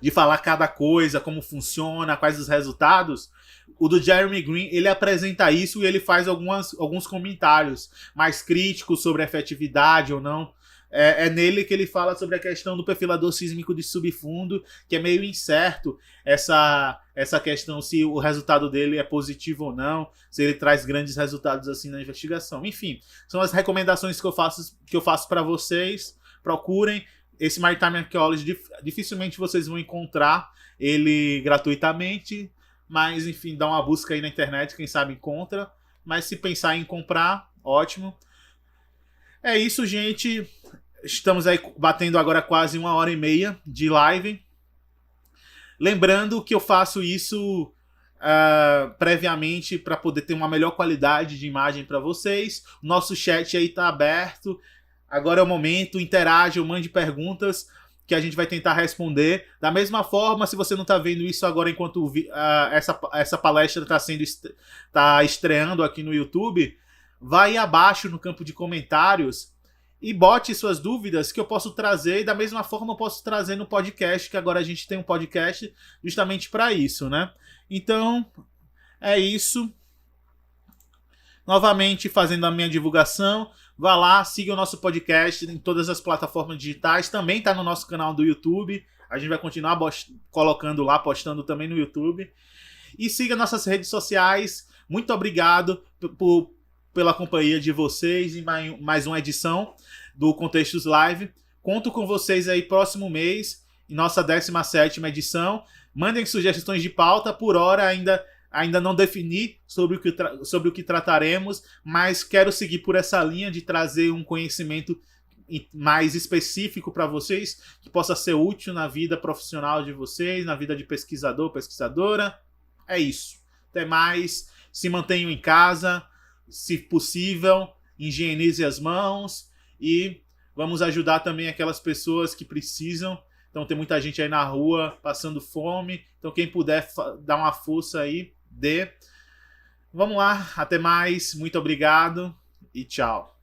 de falar cada coisa, como funciona, quais os resultados. O do Jeremy Green, ele apresenta isso e ele faz alguns comentários mais críticos sobre a efetividade ou não. É nele que ele fala sobre a questão do perfilador sísmico de subfundo, que é meio incerto essa questão se o resultado dele é positivo ou não, se ele traz grandes resultados assim na investigação. Enfim, são as recomendações que eu faço para vocês. Procurem esse Maritime Archaeology, dificilmente vocês vão encontrar ele gratuitamente, mas enfim, dá uma busca aí na internet, quem sabe encontra. Mas se pensar em comprar, ótimo. É isso, gente. Estamos aí batendo agora quase 1h30 de live. Lembrando que eu faço isso previamente para poder ter uma melhor qualidade de imagem para vocês. O nosso chat aí está aberto. Agora é o momento, interajam, mande perguntas que a gente vai tentar responder. Da mesma forma, se você não está vendo isso agora enquanto essa palestra está estreando aqui no YouTube, vai abaixo no campo de comentários e bote suas dúvidas que eu posso trazer, e da mesma forma eu posso trazer no podcast, que agora a gente tem um podcast justamente para isso, né? Então, é isso. Novamente, fazendo a minha divulgação, vá lá, siga o nosso podcast em todas as plataformas digitais, também está no nosso canal do YouTube, a gente vai continuar colocando lá, postando também no YouTube. E siga nossas redes sociais. Muito obrigado pela companhia de vocês em mais uma edição do Contextos Live. Conto com vocês aí próximo mês, em nossa 17ª edição. Mandem sugestões de pauta. Por hora ainda não defini sobre o que trataremos, mas quero seguir por essa linha de trazer um conhecimento mais específico para vocês, que possa ser útil na vida profissional de vocês, na vida de pesquisador, pesquisadora. É isso. Até mais. Se mantenham em casa. Se possível, higienize as mãos e vamos ajudar também aquelas pessoas que precisam. Então tem muita gente aí na rua passando fome. Então quem puder dar uma força aí, dê. Vamos lá, até mais. Muito obrigado e tchau.